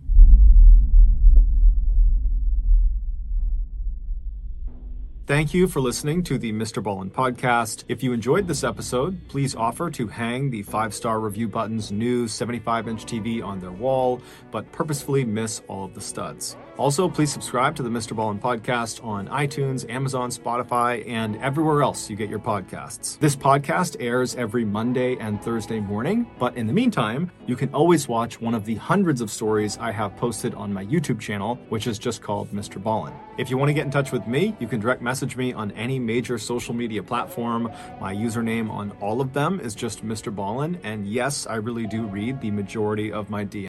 Thank you for listening to the Mrballen podcast. If you enjoyed this episode, please offer to hang the 5-star review button's new 75-inch TV on their wall, but purposefully miss all of the studs. Also, please subscribe to the Mrballen podcast on iTunes, Amazon, Spotify, and everywhere else you get your podcasts. This podcast airs every Monday and Thursday morning, but in the meantime, you can always watch one of the hundreds of stories I have posted on my YouTube channel, which is just called Mrballen. If you want to get in touch with me, you can direct message me on any major social media platform. My username on all of them is just Mrballen, and yes, I really do read the majority of my DMs.